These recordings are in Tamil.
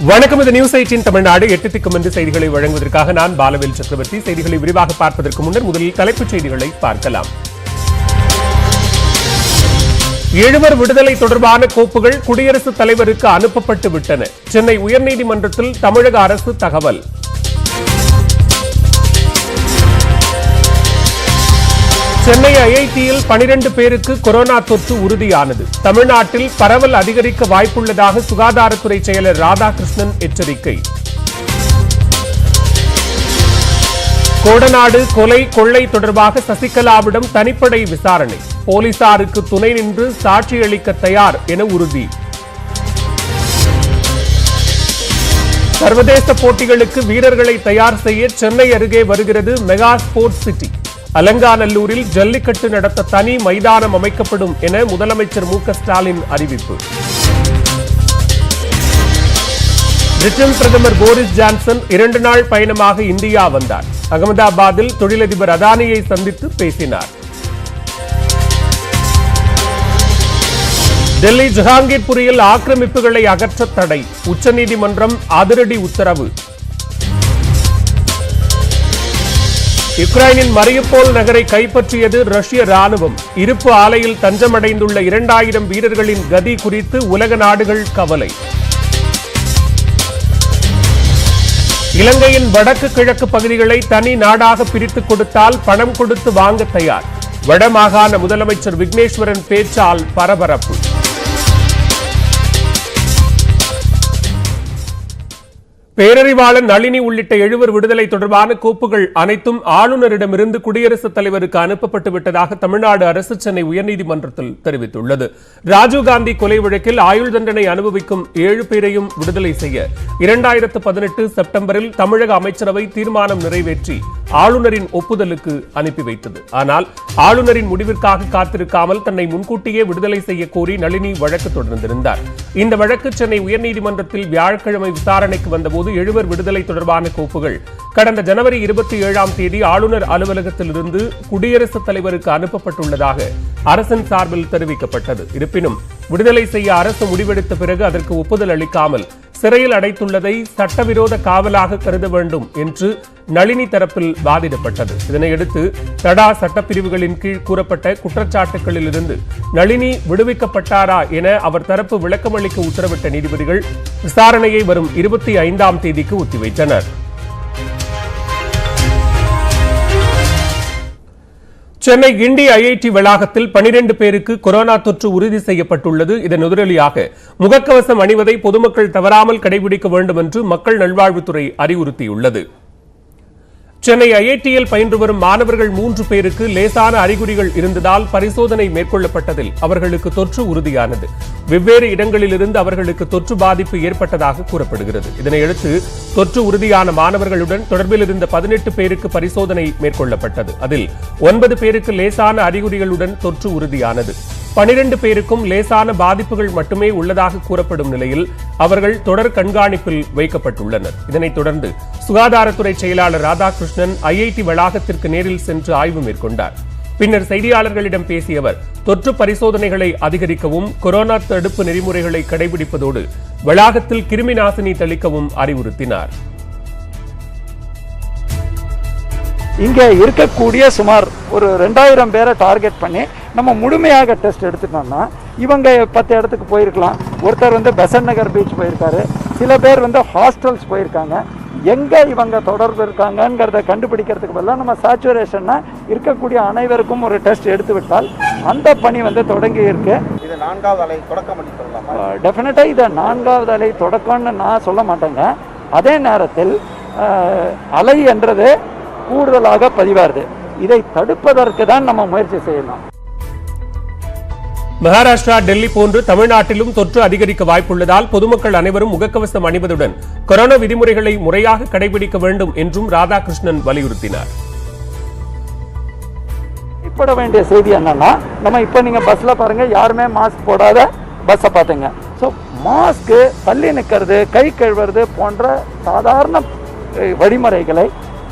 வணக்கம். இது நியூஸ் 18 தமிழ்நாடு. 8 திக்கும் என்று செய்திகளை வழங்குவதற்காக நான் பாலவேல் சக்கரவர்த்தி. செய்திகளை விரிவாக பார்ப்பதற்கு முன்னர் முதலில் தலைப்புச் செய்திகளை பார்க்கலாம். எழுவர் விடுதலை தொடர்பான கோப்புகள் குடியரசுத் தலைவருக்கு அனுப்பப்பட்டு விட்டன. சென்னை உயர்நீதிமன்றத்தில் தமிழக அரசு தகவல். சென்னை ஐஐடியில் 12 பேருக்கு கொரோனா தொற்று உறுதியானது. தமிழ்நாட்டில் பரவல் அதிகரிக்க வாய்ப்புள்ளதாக சுகாதாரத்துறை செயலர் ராதாகிருஷ்ணன் எச்சரிக்கை. கோடநாடு கொலை கொள்ளை தொடர்பாக சசிகலாவிடம் தனிப்படை விசாரணை. போலீசாருக்கு துணை நின்று சாட்சியளிக்க தயார் என உறுதி. சர்வதேச போட்டிகளுக்கு வீரர்களை தயார் செய்ய சென்னை அருகே வருகிறது மெகா ஸ்போர்ட்ஸ் சிட்டி. அலங்காநல்லூரில் ஜல்லிக்கட்டு நடத்த தனி மைதானம் அமைக்கப்படும் என முதலமைச்சர் மு.க. ஸ்டாலின் அறிவிப்பு. பிரிட்டன் பிரதமர் போரிஸ் ஜான்சன் 2 நாள் பயணமாக இந்தியா வந்தார். அகமதாபாத்தில் தொழிலதிபர் அதானியை சந்தித்து பேசினார். டெல்லி ஜஹாங்கீர்புரியில் ஆக்கிரமிப்புகளை அகற்ற தடை. உச்சநீதிமன்றம் அதிரடி உத்தரவு. யுக்ரைனின் மரியுபோல் நகரை கைப்பற்றியது ரஷ்ய ராணுவம். இருப்பு ஆலையில் தஞ்சமடைந்துள்ள 2000 வீரர்களின் கதி குறித்து உலக நாடுகள் கவலை. இலங்கையின் வடக்கு கிழக்கு பகுதிகளை தனி நாடாக பிரித்துக் கொடுத்தால் பணம் கொடுத்து வாங்க தயார். வடமாகாண முதலமைச்சர் விக்னேஸ்வரன் பேச்சால் பரபரப்பு. பேரறிவாளன் நளினி உள்ளிட்ட 7 விடுதலை தொடர்பான கோப்புகள் அனைத்தும் ஆளுநரிடமிருந்து குடியரசுத் தலைவருக்கு அனுப்பப்பட்டு விட்டதாக தமிழ்நாடு அரசு சென்னை உயர்நீதிமன்றத்தில் தெரிவித்துள்ளது. ராஜீவ்காந்தி கொலை வழக்கில் ஆயுள் தண்டனை அனுபவிக்கும் 7 பேரையும் விடுதலை செய்ய 2018 செப்டம்பரில் தமிழக அமைச்சரவை தீர்மானம் நிறைவேற்றி ஆளுநரின் ஒப்புதலுக்கு அனுப்பி வைத்தது. ஆனால் ஆளுநரின் முடிவிற்காக காத்திருக்காமல் தன்னை முன்கூட்டியே விடுதலை செய்ய கோரி நளினி வழக்கு தொடர்ந்திருந்தார். இந்த வழக்கு சென்னை உயர்நீதிமன்றத்தில் வியாழக்கிழமை விசாரணைக்கு வந்தபோது 7 விடுதலை தொடர்பான கோப்புகள் கடந்த ஜனவரி 27ஆம் தேதி ஆளுநர் அலுவலகத்திலிருந்து குடியரசுத் தலைவருக்கு அனுப்பப்பட்டுள்ளதாக அரசின் சார்பில் தெரிவிக்கப்பட்டது. இருப்பினும் விடுதலை செய்ய அரசு முடிவெடுத்த பிறகு அதற்கு ஒப்புதல் அளிக்காமல் சிறையில் அடைத்துள்ளதை சட்டவிரோத காவலாக கருத வேண்டும் என்று நளினி தரப்பில் வாதிடப்பட்டது. இதனையடுத்து தடா சட்டப்பிரிவுகளின் கீழ் கூறப்பட்ட குற்றச்சாட்டுகளில் இருந்து நளினி விடுவிக்கப்பட்டாரா என அவர் தரப்பு விளக்கமளிக்க உத்தரவிட்ட நீதிபதிகள் விசாரணையை வரும் 25ஆம் தேதிக்கு ஒத்திவைத்தனர். சென்னை கிண்டி ஐஐடி வளாகத்தில் 12 பேருக்கு கொரோனா தொற்று உறுதி செய்யப்பட்டுள்ளது. இதன் எதிரொலியாக முகக்கவசம் அணிவதை பொதுமக்கள் தவறாமல் கடைபிடிக்க வேண்டும் என்று மக்கள் நல்வாழ்வுத்துறை அறிவுறுத்தியுள்ளது. சென்னை ஐஐடியில் பயின்று வரும் மாணவர்கள் 3 பேருக்கு லேசான அறிகுறிகள் இருந்ததால் பரிசோதனை மேற்கொள்ளப்பட்டதில் அவர்களுக்கு தொற்று உறுதியானது. வெவ்வேறு இடங்களிலிருந்து அவர்களுக்கு தொற்று பாதிப்பு ஏற்பட்டதாக கூறப்படுகிறது. இதனையடுத்து தொற்று உறுதியான மாணவர்களுடன் தொடர்பில் இருந்த 18 பேருக்கு பரிசோதனை மேற்கொள்ளப்பட்டது. அதில் 9 பேருக்கு லேசான அறிகுறிகளுடன் தொற்று உறுதியானது. 12 பேருக்கும் லேசான பாதிப்புகள் மட்டுமே உள்ளதாக கூறப்படும் நிலையில் அவர்கள் தொடர் கண்காணிப்பில் வைக்கப்பட்டுள்ளனர். இதனைத் தொடர்ந்து சுகாதாரத்துறை செயலாளர் ராதாகிருஷ்ணன் ஐஐடி வளாகத்திற்கு நேரில் சென்று ஆய்வு மேற்கொண்டார். பின்னர் செய்தியாளர்களிடம் பேசிய அவர் தொற்று பரிசோதனைகளை அதிகரிக்கவும் கொரோனா தடுப்பு நெறிமுறைகளை கடைபிடிப்பதோடு வளாகத்தில் கிருமி நாசினி தெளிக்கவும் அறிவுறுத்தினார். இங்கே இருக்கக்கூடிய சுமார் ஒரு 2000 பேரை டார்கெட் பண்ணி நம்ம முழுமையாக டெஸ்ட் எடுத்துட்டோம்னா இவங்க 10 இடத்துக்கு போயிருக்கலாம். ஒருத்தர் பெசன்ட் நகர் பீச் போயிருக்காரு, சில பேர் ஹாஸ்டல்ஸ் போயிருக்காங்க. எங்கே இவங்க தொடர்பு இருக்காங்கங்கிறத கண்டுபிடிக்கிறதுக்கு பதிலாக நம்ம சேச்சுரேஷன்னா இருக்கக்கூடிய அனைவருக்கும் ஒரு டெஸ்ட் எடுத்து விட்டால் அந்த பணி தொடங்கி இருக்கு. இது 4வது அலை தொடக்கம் பண்ணி சொல்லலாமா? டெஃபினட்டாக இதை 4வது அலை தொடக்கம்னு நான் சொல்ல மாட்டேங்க. அதே நேரத்தில் அலை என்றது கூடுதலாக பதிவாருது. இதை தடுப்பதற்கு தான் நம்ம முயற்சி செய்யலாம். மகாராஷ்டிரா, டெல்லி போன்று தமிழ்நாட்டிலும் தொற்று அதிகரிக்க வாய்ப்புள்ளதால் பொதுமக்கள் அனைவரும் முகக்கவசம் அணிவதுடன் கொரோனா விதிமுறைகளை முறையாக கடைபிடிக்க வேண்டும் என்றும் ராதாகிருஷ்ணன் வலியுறுத்தினார். இப்பட வேண்டிய செய்தி என்னன்னா, நம்ம இப்ப நீங்க பஸ்ல பாருங்க, யாருமே மாஸ்க் போடாத பஸ்ஸை பார்த்துங்க. ஸோ மாஸ்க், தள்ளி நிற்கிறது, கை கழுவுறது போன்ற சாதாரண வழிமுறைகளை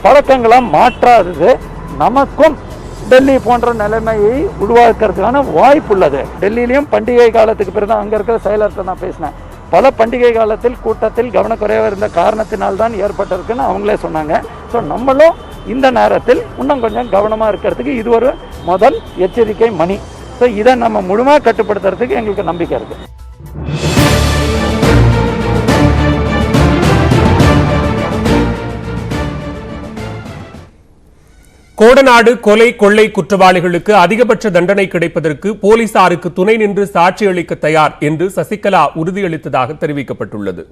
பழக்கங்களாக மாற்றாதது நமக்கும் டெல்லி போன்ற நிலைமையை உருவாக்குறதுக்கான வாய்ப்பு உள்ளது. டெல்லியிலையும் பண்டிகை காலத்துக்கு பிறகு அங்கே இருக்கிற செயலர்கிட்ட நான் பேசினேன். பல பண்டிகை காலத்தில் கூட்டத்தில் கவனக்குறைவாக இருந்த காரணத்தினால்தான் ஏற்பட்டிருக்குன்னு அவங்களே சொன்னாங்க. ஸோ நம்மளும் இந்த நேரத்தில் இன்னும் கொஞ்சம் கவனமாக இருக்கிறதுக்கு இது ஒரு முதல் எச்சரிக்கை மணி. ஸோ இதை நம்ம முழுமையாக கட்டுப்படுத்துறதுக்கு எங்களுக்கு நம்பிக்கை இருக்குது. கோடநாடு கொலை கொள்ளை குற்றவாளிகளுக்கு அதிகபட்ச தண்டனை கிடைப்பதற்கு போலீசாருக்கு துணை நின்று சாட்சி அளிக்க தயார் என்று சசிகலா உறுதியளித்ததாக தெரிவிக்கப்பட்டுள்ளது.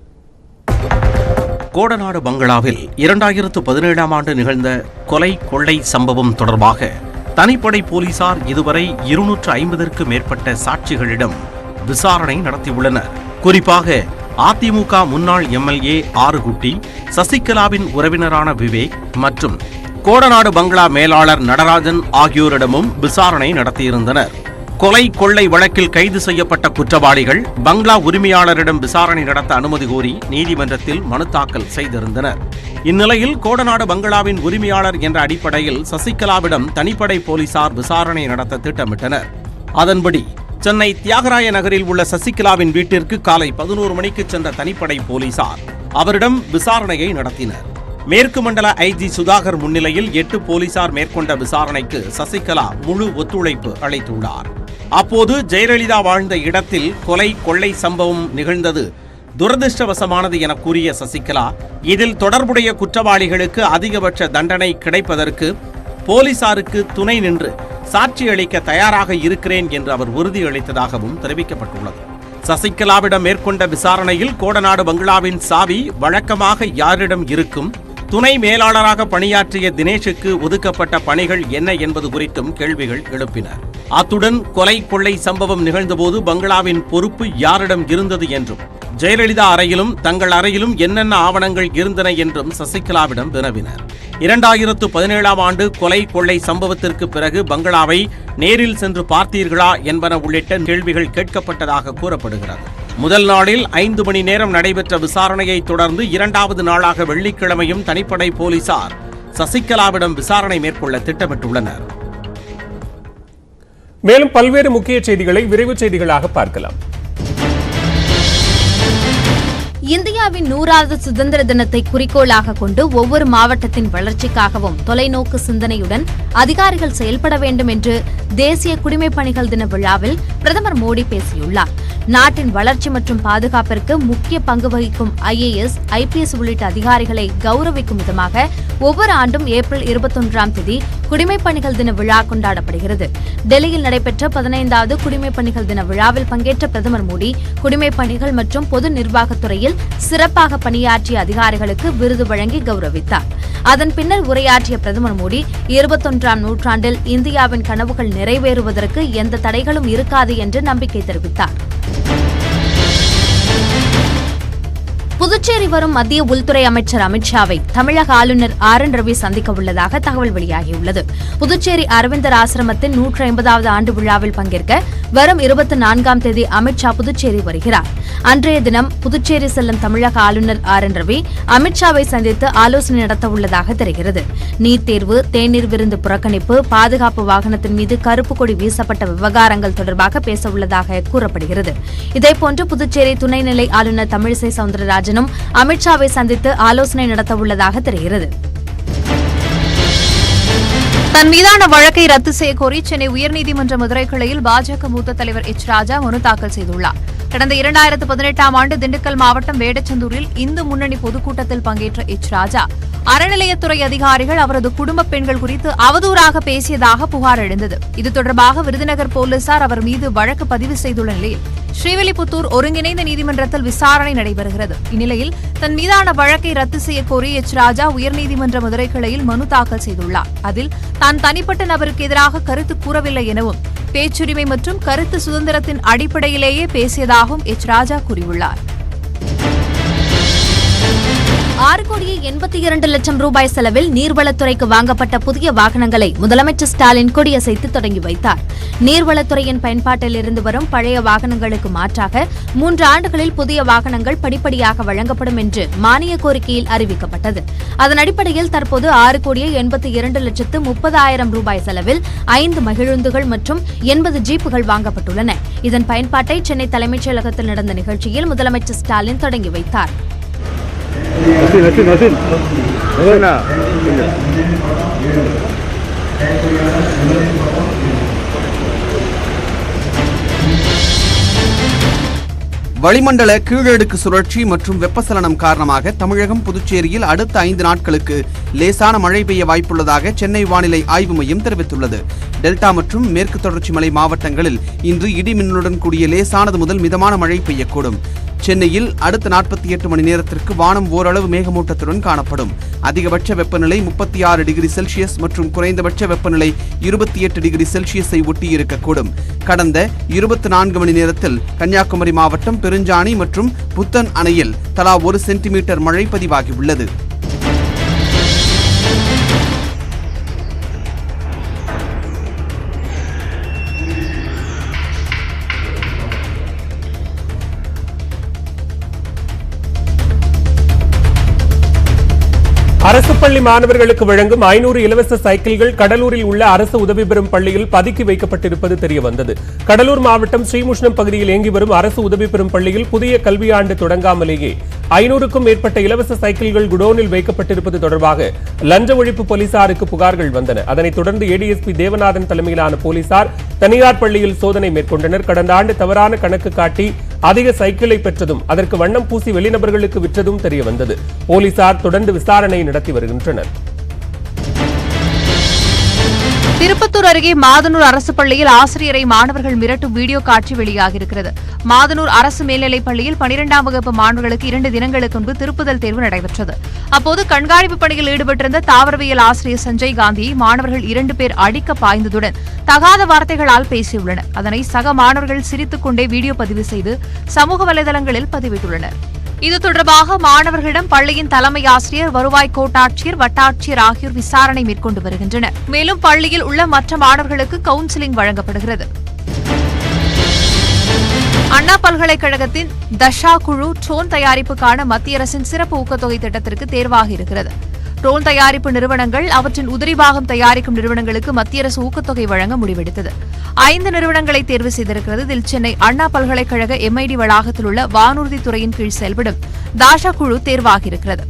கோடநாடு பங்களாவில் 2017ஆம் ஆண்டு நிகழ்ந்த கொலை கொள்ளை சம்பவம் தொடர்பாக தனிப்படை போலீசார் இதுவரை 250க்கும் மேற்பட்ட சாட்சிகளிடம் விசாரணை நடத்தியுள்ளனர். குறிப்பாக அதிமுக முன்னாள் எம்எல்ஏ ஆறுகுட்டி, சசிகலாவின் உறவினரான விவேக் மற்றும் கோடநாடு பங்களா மேலாளர் நடராஜன் ஆகியோரிடமும் விசாரணை நடத்தியிருந்தனர். கொலை கொள்ளை வழக்கில் கைது செய்யப்பட்ட குற்றவாளிகள் பங்களா உரிமையாளரிடம் விசாரணை நடத்த அனுமதி கோரி நீதிமன்றத்தில் மனு தாக்கல் செய்திருந்தனர். இந்நிலையில் கோடநாடு பங்களாவின் உரிமையாளர் என்ற அடிப்படையில் சசிகலாவிடம் தனிப்படை போலீசார் விசாரணை நடத்த திட்டமிட்டனர். அதன்படி சென்னை தியாகராய நகரில் உள்ள சசிகலாவின் வீட்டிற்கு காலை 11 மணிக்கு சென்ற தனிப்படை போலீசார் அவரிடம் விசாரணையை நடத்தினர். மேற்கு மண்டல ஐஜி சுதாகர் முன்னிலையில் 8 போலீசார் மேற்கொண்ட விசாரணைக்கு சசிகலா முழு ஒத்துழைப்பு அளித்துள்ளார். அப்போது ஜெயலலிதா வாழ்ந்த இடத்தில் கொலை கொள்ளை சம்பவம் நிகழ்ந்தது துரதிருஷ்டவசமானது என கூறிய சசிகலா, இதில் தொடர்புடைய குற்றவாளிகளுக்கு அதிகபட்ச தண்டனை கிடைப்பதற்கு போலீசாருக்கு துணை நின்று சாட்சி அளிக்க தயாராக இருக்கிறேன் என்று அவர் உறுதியளித்ததாகவும் தெரிவிக்கப்பட்டுள்ளது. சசிகலாவிடம் மேற்கொண்ட விசாரணையில் கோடநாடு பங்களாவின் சாவி வழக்கமாக யாரிடம் இருக்கும், துணை மேலாளராக பணியாற்றிய தினேஷுக்கு ஒதுக்கப்பட்ட பணிகள் என்ன என்பது குறித்தும் கேள்விகள் எழுப்பினர். அத்துடன் கொலை கொள்ளை சம்பவம் நிகழ்ந்தபோது பங்களாவின் பொறுப்பு யாரிடம் இருந்தது என்றும், ஜெயலலிதா அறையிலும் தங்கள் அறையிலும் என்னென்ன ஆவணங்கள் இருந்தன என்றும் சசிகலாவிடம் வினவினர். 2017ஆம் ஆண்டு கொலை கொள்ளை சம்பவத்திற்கு பிறகு பங்களாவை நேரில் சென்று பார்த்தீர்களா என்பன உள்ளிட்ட கேள்விகள் கேட்கப்பட்டதாக கூறப்படுகிறது. முதல் நாளில் 5 மணி நேரம் நடைபெற்ற விசாரணையை தொடர்ந்து 2வது நாளாக வெள்ளிக்கிழமையும் தனிப்படை போலீசார் சசிகலாவிடம் விசாரணை மேற்கொள்ள திட்டமிட்டுள்ளனர். மேலும் பல்வேறு முக்கிய செய்திகளை விரைவு செய்திகளாக பார்க்கலாம். இந்தியாவின் 100வது சுதந்திர தினத்தை குறிக்கோளாக கொண்டு ஒவ்வொரு மாவட்டத்தின் வளர்ச்சிக்காகவும் தொலைநோக்கு சிந்தனையுடன் அதிகாரிகள் செயல்பட வேண்டும் என்று தேசிய குடிமைப் பணிகள் தின விழாவில் பிரதமர் மோடி பேசியுள்ளார். நாட்டின் வளர்ச்சி மற்றும் பாதுகாப்பிற்கு முக்கிய பங்கு வகிக்கும் IAS, IPS உள்ளிட்ட அதிகாரிகளை கௌரவிக்கும் விதமாக ஒவ்வொரு ஆண்டும் ஏப்ரல் 21ஆம் தேதி குடிமைப் பணிகள் தின விழா கொண்டாடப்படுகிறது. டெல்லியில் நடைபெற்ற 15வது குடிமைப் பணிகள் தின விழாவில் பங்கேற்ற பிரதமர் மோடி குடிமைப் பணிகள் மற்றும் பொது நிர்வாகத்துறையில் சிறப்பாக பணியாற்றிய அதிகாரிகளுக்கு விருது வழங்கி கௌரவித்தார். அதன் பின்னர் உரையாற்றிய பிரதமர் மோடி 21ஆம் நூற்றாண்டில் இந்தியாவின் கனவுகள் நிறைவேறுவதற்கு எந்த தடைகளும் இருக்காது என்று நம்பிக்கை தெரிவித்தார். புதுச்சேரி வரும் மத்திய உள்துறை அமைச்சர் அமித்ஷாவை தமிழக ஆளுநர் RN ரவி சந்திக்க உள்ளதாக தகவல் வெளியாகியுள்ளது. புதுச்சேரி அரவிந்தர் ஆசிரமத்தின் 150வது ஆண்டு விழாவில் பங்கேற்க வரும் 24ஆம் தேதி அமித்ஷா புதுச்சேரி வருகிறார். அன்றைய தினம் புதுச்சேரி செல்லும் தமிழக ஆளுநர் RN ரவி அமித்ஷாவை சந்தித்து ஆலோசனை நடத்த உள்ளதாக தெரிகிறது. நீட் தேர்வு, தேநீர் விருந்து புறக்கணிப்பு, பாதுகாப்பு வாகனத்தின் மீது கருப்பு கொடி வீசப்பட்ட விவகாரங்கள் தொடர்பாக பேச உள்ளதாக கூறப்படுகிறது. இதேபோன்று புதுச்சேரி துணைநிலை ஆளுநர் தமிழிசை சவுந்தரராஜன் அமித்ஷாவை சந்தித்து ஆலோசனை நடத்த உள்ளதாக தெரிகிறது. தன் மீதான வழக்கை ரத்து செய்ய கோரி சென்னை உயர்நீதிமன்ற மதுரை கிளையில் பாஜக மூத்த தலைவர் ராஜா மனு தாக்கல் செய்துள்ளார். கடந்த 2018ஆம் ஆண்டு திண்டுக்கல் மாவட்டம் வேடச்சந்தூரில் இந்து முன்னணி பொதுக்கூட்டத்தில் பங்கேற்ற ராஜா அறநிலையத்துறை அதிகாரிகள் அவரது குடும்ப பெண்கள் குறித்து அவதூறாக பேசியதாக புகார் எழுந்தது. இது தொடர்பாக விருதுநகர் போலீசார் அவர் மீது வழக்கு பதிவு செய்துள்ள நிலையில் ஸ்ரீவில்லிபுத்தூர் ஒருங்கிணைந்த நீதிமன்றத்தில் விசாரணை நடைபெறுகிறது. இந்நிலையில் தன் மீதான வழக்கை ரத்து செய்ய கோரி ராஜா உயர்நீதிமன்ற மதுரை கிளையில் மனு தாக்கல் செய்துள்ளார். அதில் தான் தனிப்பட்ட நபருக்கு எதிராக கருத்து கூறவில்லை எனவும் பேச்சுரிமை மற்றும் கருத்து சுதந்திரத்தின் அடிப்படையிலேயே பேசியதாகவும் ராஜா கூறியுள்ளார். 6,82,00,000 ரூபாய் செலவில் நீர்வளத்துறைக்கு வாங்கப்பட்ட புதிய வாகனங்களை முதலமைச்சர் ஸ்டாலின் கொடியசைத்து தொடங்கி வைத்தார். நீர்வளத்துறையின் பயன்பாட்டில் இருந்து வரும் பழைய வாகனங்களுக்கு மாற்றாக 3 ஆண்டுகளில் புதிய வாகனங்கள் படிப்படியாக வழங்கப்படும் என்று மானிய கோரிக்கையில் அறிவிக்கப்பட்டது. அதன் அடிப்படையில் தற்போது 6,82,30,000 ரூபாய் செலவில் 5 மகிழுந்துகள் மற்றும் 80 ஜீப்புகள் வாங்கப்பட்டுள்ளன. இதன் பயன்பாட்டை சென்னை தலைமைச் செயலகத்தில் நடந்த நிகழ்ச்சியில் முதலமைச்சர் ஸ்டாலின் தொடங்கி வைத்தார். வளிமண்டல கீழடுக்கு சுழற்சி மற்றும் வெப்பசலனம் காரணமாக தமிழகம், புதுச்சேரியில் அடுத்த 5 நாட்களுக்கு லேசான மழை பெய்ய வாய்ப்புள்ளதாக சென்னை வானிலை ஆய்வு மையம் தெரிவித்துள்ளது. டெல்டா மற்றும் மேற்கு தொடர்ச்சி மலை மாவட்டங்களில் இன்று இடி மின்னலுடன் கூடிய லேசானது முதல் மிதமான மழை பெய்யக்கூடும். சென்னையில் அடுத்த 48 மணி நேரத்திற்கு வானம் ஓரளவு மேகமூட்டத்துடன் காணப்படும். அதிகபட்ச வெப்பநிலை 36 டிகிரி செல்சியஸ் மற்றும் குறைந்தபட்ச வெப்பநிலை 28 டிகிரி செல்சியஸை ஒட்டி இருக்கக்கூடும். கடந்த 24 மணி நேரத்தில் கன்னியாகுமரி மாவட்டம் பெருஞ்சாணி மற்றும் புத்தன் அணையில் தலா 1 சென்டிமீட்டர் மழை பதிவாகியுள்ளது. அரசு பள்ளி மாணவர்களுக்கு வழங்கும் 500 இலவச சைக்கிள்கள் கடலூரில் உள்ள அரசு உதவி பெறும் பள்ளியில் பதுக்கி வைக்கப்பட்டிருப்பது தெரியவந்தது. கடலூர் மாவட்டம் ஸ்ரீமுஷ்ணம் பகுதியில் இயங்கி வரும் அரசு உதவி பெறும் பள்ளியில் புதிய கல்வியாண்டு தொடங்காமலேயே 500க்கும் மேற்பட்ட இலவச சைக்கிள்கள் குடோனில் வைக்கப்பட்டிருப்பது தொடர்பாக லஞ்ச ஒழிப்பு போலீசாருக்கு புகார்கள் வந்தன. அதனைத் தொடர்ந்து ஏடிஎஸ்பி தேவநாதன் தலைமையிலான போலீசார் தனியார் பள்ளியில் சோதனை மேற்கொண்டனர். கடந்த ஆண்டு தவறான கணக்கு காட்டி அதிக சைக்கிளை பெற்றதும் அதற்கு வண்ணம் பூசி வெளிநபர்களுக்கு விற்றதும் தெரியவந்தது. போலீசார் தொடர்ந்து விசாரணை நடத்தி வருகின்றனர். திருப்பத்தூர் அருகே மாதனூர் அரசு பள்ளியில் ஆசிரியரை மாணவர்கள் மிரட்டும் வீடியோ காட்சி வெளியாகியிருக்கிறது. மாதனூர் அரசு மேல்நிலைப் பள்ளியில் 12ஆம் வகுப்பு மாணவர்களுக்கு 2 தினங்களுக்கு முன்பு திருப்புதல் தேர்வு நடைபெற்றது. அப்போது கண்காணிப்பு பணியில் ஈடுபட்டிருந்த தாவரவியல் ஆசிரியர் சஞ்சய் காந்தியை மாணவர்கள் 2 பேர் அடிக்க பாய்ந்ததுடன் தகாத வார்த்தைகளால் பேசியுள்ளனர். அதனை சக மாணவர்கள் சிரித்துக் கொண்டே வீடியோ பதிவு செய்து சமூக வலைதளங்களில் பதிவிட்டுள்ளனர். இது தொடர்பாக மாணவர்களிடம் பள்ளியின் தலைமை ஆசிரியர், வருவாய் கோட்டாட்சியர், வட்டாட்சியர் ஆகியோர் விசாரணை மேற்கொண்டு வருகின்றனர். மேலும் பள்ளியில் உள்ள மற்ற மாணவர்களுக்கு கவுன்சிலிங் வழங்கப்படுகிறது. அண்ணா பல்கலைக்கழகத்தின் தஷா குழு ட்ரோன் தயாரிப்புக்கான மத்திய அரசின் சிறப்பு ஊக்கத்தொகை திட்டத்திற்கு தேர்வாகி இருக்கிறது. ட்ரோன் தயாரிப்பு நிறுவனங்கள் அவற்றின் உதிரிபாகம் தயாரிக்கும் நிறுவனங்களுக்கு மத்திய அரசு ஊக்கத்தொகை வழங்க முடிவெடுத்தது. 5 நிறுவனங்களை தேர்வு செய்திருக்கிறது. இதில் சென்னை அண்ணா பல்கலைக்கழக MID வளாகத்தில் உள்ள வானூர்தி துறையின் கீழ் செயல்படும் தாஷா குழு தேர்வாகியிருக்கிறது.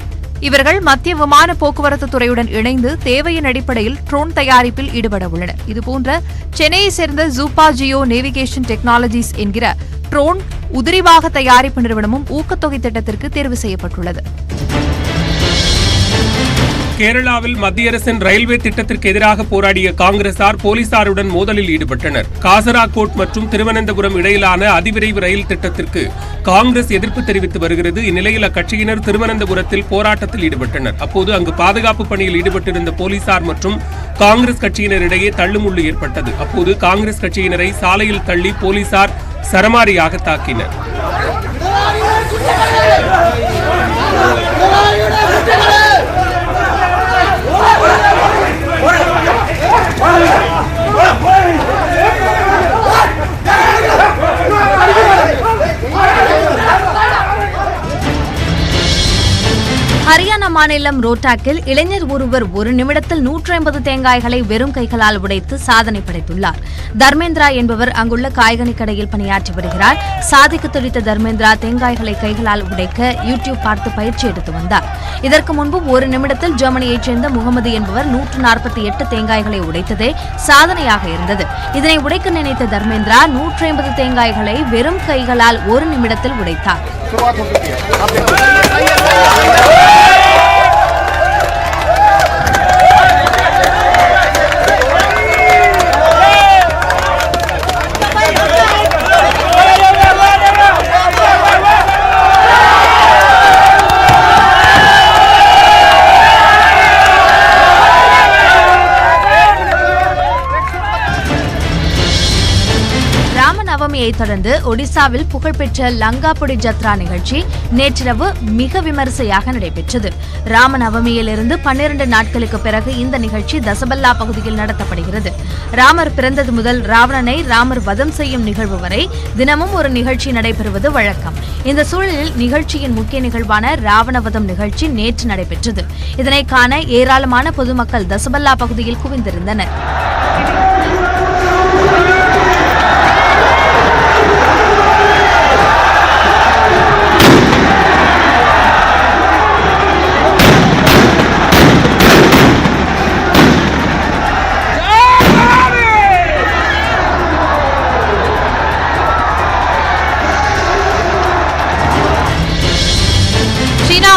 இவர்கள் மத்திய விமான போக்குவரத்து துறையுடன் இணைந்து தேவையின் அடிப்படையில் ட்ரோன் தயாரிப்பில் ஈடுபட உள்ளனர். இதுபோன்ற சென்னையை சேர்ந்த ஜூப்பா ஜியோ நேவிகேஷன் டெக்னாலஜிஸ் என்கிற ட்ரோன் உதிரிபாக தயாரிப்பு நிறுவனமும் ஊக்கத்தொகை திட்டத்திற்கு தேர்வு செய்யப்பட்டுள்ளது. கேரளாவில் மத்திய அரசின் ரயில்வே திட்டத்திற்கு எதிராக போராடிய காங்கிரசார் போலீசாருடன் மோதலில் ஈடுபட்டனர். காசராகோட் மற்றும் திருவனந்தபுரம் இடையிலான அதிவிரைவு ரயில் திட்டத்திற்கு காங்கிரஸ் எதிர்ப்பு தெரிவித்து வருகிறது. இந்நிலையில் அக்கட்சியினர் திருவனந்தபுரத்தில் போராட்டத்தில் ஈடுபட்டனர். அப்போது அங்கு பாதுகாப்பு பணியில் ஈடுபட்டிருந்த போலீசார் மற்றும் காங்கிரஸ் கட்சியினரிடையே தள்ளுமுள்ளு ஏற்பட்டது. அப்போது காங்கிரஸ் கட்சியினரை சாலையில் தள்ளி போலீசார் சரமாரியாக தாக்கினர். ஹரியானா மாநிலம் ரோட்டாக்கில் இளைஞர் ஒருவர் 1 நிமிடத்தில் 150 தேங்காய்களை வெறும் கைகளால் உடைத்து சாதனை படைத்துள்ளார். தர்மேந்திரா என்பவர் அங்குள்ள காய்கனி கடையில் பணியாற்றி வருகிறார். சாதிக்க துடித்த தர்மேந்திரா தேங்காய்களை கைகளால் உடைக்க யூடியூப் பார்த்து பயிற்சி எடுத்து வந்தார். இதற்கு முன்பு 1 நிமிடத்தில் ஜெர்மனியைச் சேர்ந்த முகமது என்பவர் 148 தேங்காய்களை உடைத்ததே சாதனையாக இருந்தது. இதனை உடைக்க நினைத்த தர்மேந்திரா 150 தேங்காய்களை வெறும் கைகளால் 1 நிமிடத்தில் உடைத்தார். நவமியை தொடர்ந்து ஒடிசாவில் புகழ்பெற்ற லங்காபொடி ஜத்ரா நிகழ்ச்சி நேற்றிரவு மிக விமரிசையாக நடைபெற்றது. ராமநவமியிலிருந்து 12 நாட்களுக்கு பிறகு இந்த நிகழ்ச்சி தசபல்லா பகுதியில் நடத்தப்படுகிறது. ராமர் பிறந்தது முதல் ராவணனை ராமர் வதம் செய்யும் நிகழ்வு வரை தினமும் ஒரு நிகழ்ச்சி நடைபெறுவது வழக்கம். இந்த சூழலில் நிகழ்ச்சியின் முக்கிய நிகழ்வான ராவணவதம் நிகழ்ச்சி நேற்று நடைபெற்றது. இதனை காண ஏராளமான பொதுமக்கள் தசபல்லா பகுதியில் குவிந்திருந்தனர்.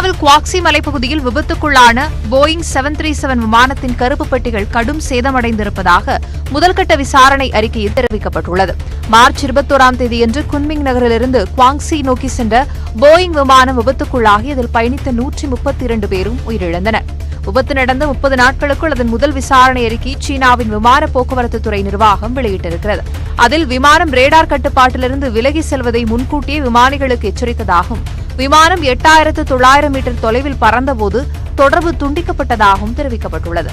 சீனாவில் குவாக்சி மலைப்பகுதியில் விபத்துக்குள்ளான போயிங் 737 விமானத்தின் கருப்பு பெட்டிகள் கடும் சேதமடைந்திருப்பதாக முதல்கட்ட விசாரணை அறிக்கையில் தெரிவிக்கப்பட்டுள்ளது. மார்ச் 21ஆம் தேதியன்று குன்மிங் நகரிலிருந்து குவாங்சி நோக்கி சென்ற போயிங் விமானம் விபத்துக்குள்ளாகி அதில் பயணித்த 132 பேரும் உயிரிழந்தனர். விபத்து நடந்த 30 நாட்களுக்குள் அதன் முதல் விசாரணை அறிக்கை சீனாவின் விமான போக்குவரத்து துறை நிர்வாகம் வெளியிட்டிருக்கிறது. அதில் விமானம் ரேடார் கட்டுப்பாட்டிலிருந்து விலகி செல்வதை முன்கூட்டியே விமானிகளுக்கு எச்சரித்ததாகவும் விமானம் 8900 மீட்டர் தொலைவில் பறந்தபோது தொடர்பு துண்டிக்கப்பட்டதாகவும் தெரிவிக்கப்பட்டுள்ளது.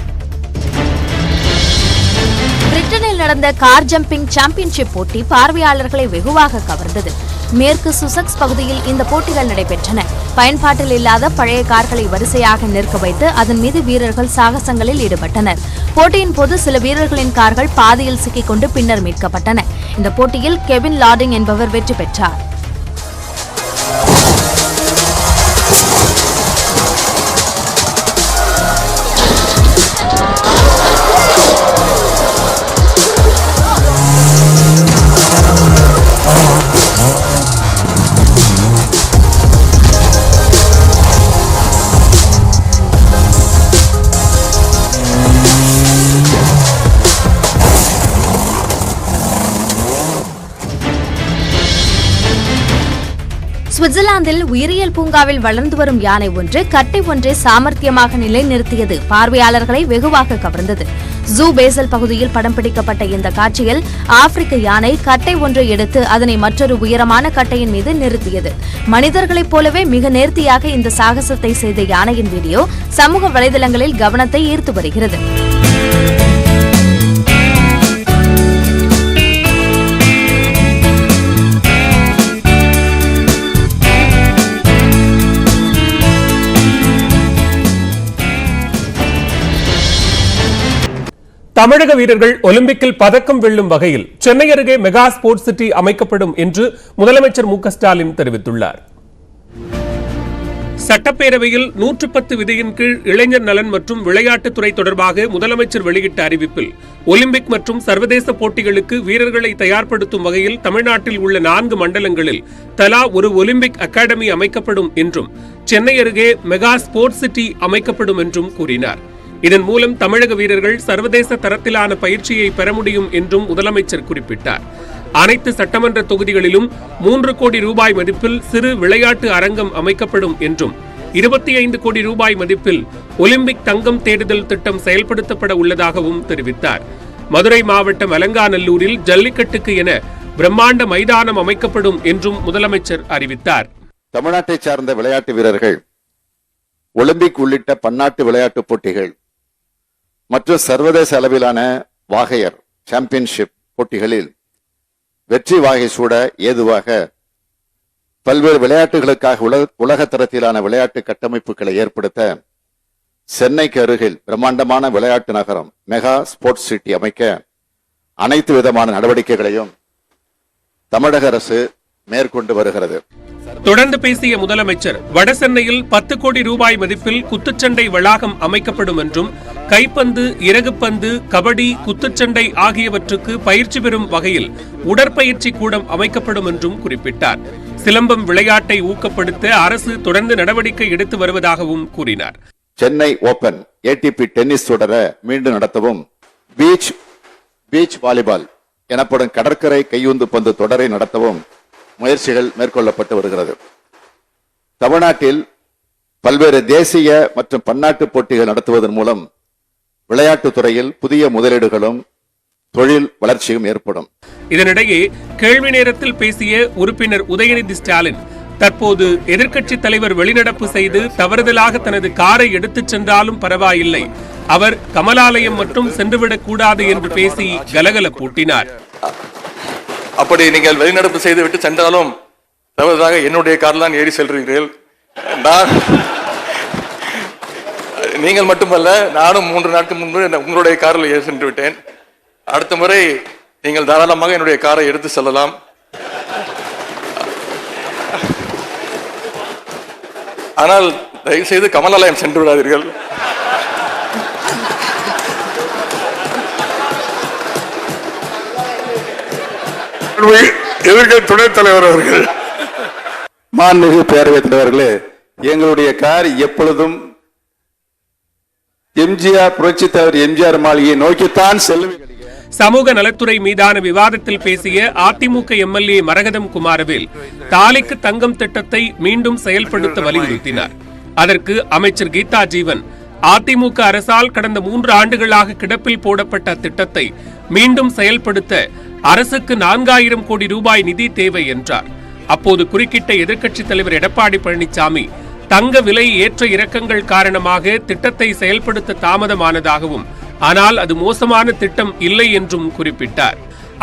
பிரிட்டனில் நடந்த கார் ஜம்பிங் சாம்பியன்ஷிப் போட்டி பார்வையாளர்களை வெகுவாக கவர்ந்தது. மேற்கு சுசக்ஸ் பகுதியில் இந்த போட்டிகள் நடைபெற்றன. பயன்பாட்டில் இல்லாத பழைய கார்களை வரிசையாக நிற்க வைத்து அதன் மீது வீரர்கள் சாகசங்களில் ஈடுபட்டனர். போட்டியின் போது சில வீரர்களின் கார்கள் பாதியில் சிக்கிக்கொண்டு பின்னர் மீட்கப்பட்டன. இந்த போட்டியில் கெவின் லார்டிங் என்பவர் வெற்றி பெற்றார். சுவிட்சர்லாந்தில் உயிரியல் பூங்காவில் வளர்ந்து வரும் யானை ஒன்று கட்டை ஒன்றை சாமர்த்தியமாக நிலைநிறுத்தியது பார்வையாளர்களை வெகுவாக கவர்ந்தது. ஜூ பேசல் பகுதியில் படம் பிடிக்கப்பட்ட இந்த காட்சியில் ஆப்பிரிக்க யானை கட்டை ஒன்றை எடுத்து அதனை மற்றொரு உயரமான கட்டையின் மீது நிறுத்தியது. மனிதர்களைப் போலவே மிக நேர்த்தியாக இந்த சாகசத்தை செய்த யானையின் வீடியோ சமூக வலைதளங்களில் கவனத்தை ஈர்த்து வருகிறது. தமிழக வீரர்கள் ஒலிம்பிக்கில் பதக்கம் வெல்லும் வகையில் சென்னை அருகே மெகா ஸ்போர்ட்ஸ் சிட்டி அமைக்கப்படும் என்று முதலமைச்சர் மு.க. ஸ்டாலின் தெரிவித்துள்ளார். சட்டப்பேரவையில் 110 விதியின் கீழ் இளைஞர் நலன் மற்றும் விளையாட்டுத்துறை தொடர்பாக முதலமைச்சர் வெளியிட்ட அறிவிப்பில் ஒலிம்பிக் மற்றும் சர்வதேச போட்டிகளுக்கு வீரர்களை தயார்படுத்தும் வகையில் தமிழ்நாட்டில் உள்ள 4 மண்டலங்களில் தலா ஒரு ஒலிம்பிக் அகாடமி அமைக்கப்படும் என்றும் சென்னை அருகே மெகா ஸ்போர்ட்ஸ் சிட்டி அமைக்கப்படும் என்றும் கூறினார். இதன் மூலம் தமிழக வீரர்கள் சர்வதேச தரத்திலான பயிற்சியை பெற முடியும் என்றும் முதலமைச்சர் குறிப்பிட்டார். அனைத்து சட்டமன்ற தொகுதிகளிலும் 3 கோடி ரூபாய் மதிப்பில் சிறு விளையாட்டு அரங்கம் அமைக்கப்படும் என்றும் 25 கோடி ரூபாய் மதிப்பில் ஒலிம்பிக் தங்கம் தேடுதல் திட்டம் செயல்படுத்தப்பட உள்ளதாகவும் தெரிவித்தார். மதுரை மாவட்டம் அலங்காநல்லூரில் ஜல்லிக்கட்டுக்கு என பிரம்மாண்ட மைதானம் அமைக்கப்படும் என்றும் முதலமைச்சர் அறிவித்தார். தமிழ்நாட்டை சார்ந்த விளையாட்டு வீரர்கள் ஒலிம்பிக் உள்ளிட்ட பன்னாட்டு விளையாட்டுப் போட்டிகள் மற்றும் சர்வதேச அளவிலான வாகையர் சாம்பியன்ஷிப் போட்டிகளில் வெற்றி வாகை சூட ஏதுவாக பல்வேறு விளையாட்டுகளுக்காக உலக தரத்திலான விளையாட்டு கட்டமைப்புகளை ஏற்படுத்த சென்னைக்கு அருகில் பிரம்மாண்டமான விளையாட்டு நகரம் மெகா ஸ்போர்ட்ஸ் சிட்டி அமைக்க அனைத்து விதமான நடவடிக்கைகளையும் தமிழக அரசு மேற்கொண்டு வருகிறது. தொடர்ந்து பேசிய முதலமைச்சர் வடசென்னையில் 10 கோடி ரூபாய் மதிப்பில் குத்துச்சண்டை வளாகம் அமைக்கப்படும் என்றும் கைப்பந்து, இறகுப்பந்து, கபடி, குத்துச்சண்டை ஆகியவற்றுக்கு பயிற்சி பெறும் வகையில் உடற்பயிற்சி கூடம் அமைக்கப்படும் என்றும் குறிப்பிட்டார். சிலம்பம் விளையாட்டை ஊக்கப்படுத்த அரசு தொடர்ந்து நடவடிக்கை எடுத்து வருவதாகவும் கூறினார். சென்னை ஓபன் ATP டென்னிஸ் தொடரை மீண்டும் நடத்தவும், பீச் வாலிபால் எனப்படும் கடற்கரை கையுந்து பந்து தொடரை நடத்தவும் முயற்சிகள் மேற்கொள்ளப்பட்டு வருகிறது. தமிழ்நாட்டில் பல்வேறு தேசிய மற்றும் பன்னாட்டு போட்டிகள் நடத்துவதன் மூலம் விளையாட்டுத் துறையில் புதிய முதலீடுகளும் தொழில் வளர்ச்சியும் ஏற்படும். இதனிடையே கேள்வி நேரத்தில் பேசிய உறுப்பினர் உதயநிதி ஸ்டாலின் தற்போது எதிர்க்கட்சித் தலைவர் வெளிநடப்பு செய்து தவறுதலாக தனது காரை எடுத்துச் சென்றாலும் பரவாயில்லை, அவர் கமலாலயம் மட்டும் சென்றுவிடக் கூடாது என்று பேசி கலகலப்பூட்டினார். அப்படி நீங்கள் வெளிநடப்பு செய்துவிட்டு சென்றாலும் தவறுதாக என்னுடைய காரில் தான் ஏறி செல்கிறீர்கள். நீங்கள் மட்டுமல்ல, நானும் 3 நாட்கள் முன்பு உங்களுடைய காரில் ஏறி சென்று விட்டேன். அடுத்த முறை நீங்கள் தாராளமாக என்னுடைய காரை எடுத்து செல்லலாம். ஆனால் தயவு செய்து கமலாலயம் சென்று விடாதீர்கள். எதிர்க்கட்சி துணைத் தலைவர் அவர்கள், மாண்புமிகு பேரவைத் தலைவர்களே, எங்களுடைய கார் எப்பொழுதும் எம்ஜிஆர் புரட்சி தலைவர் எம்ஜிஆர் மாளிகையை நோக்கித்தான் செல்லும். சமூக நலத்துறை மீதான விவாதத்தில் பேசிய அதிமுக எம்எல்ஏ மரகதம் குமாரவேல் தாலிக்கு தங்கம் திட்டத்தை மீண்டும் செயல்படுத்த வலியுறுத்தினார். அதற்கு அமைச்சர் கீதா ஜீவன், அதிமுக அரசால் கடந்த 3 ஆண்டுகளாக கிடப்பில் போடப்பட்ட திட்டத்தை மீண்டும் செயல்படுத்த அரசுக்கு 4000 கோடி ரூபாய் நிதி தேவை என்றார். அப்போது குறுக்கிட்ட எதிர்க்கட்சித் தலைவர் எடப்பாடி பழனிசாமி, தங்க விலை ஏற்ற இறக்கங்கள் காரணமாக திட்டத்தை செயல்படுத்த தாமதமானதாகவும், ஆனால் அது மோசமான திட்டம் இல்லை என்றும் குறிப்பிட்டார்.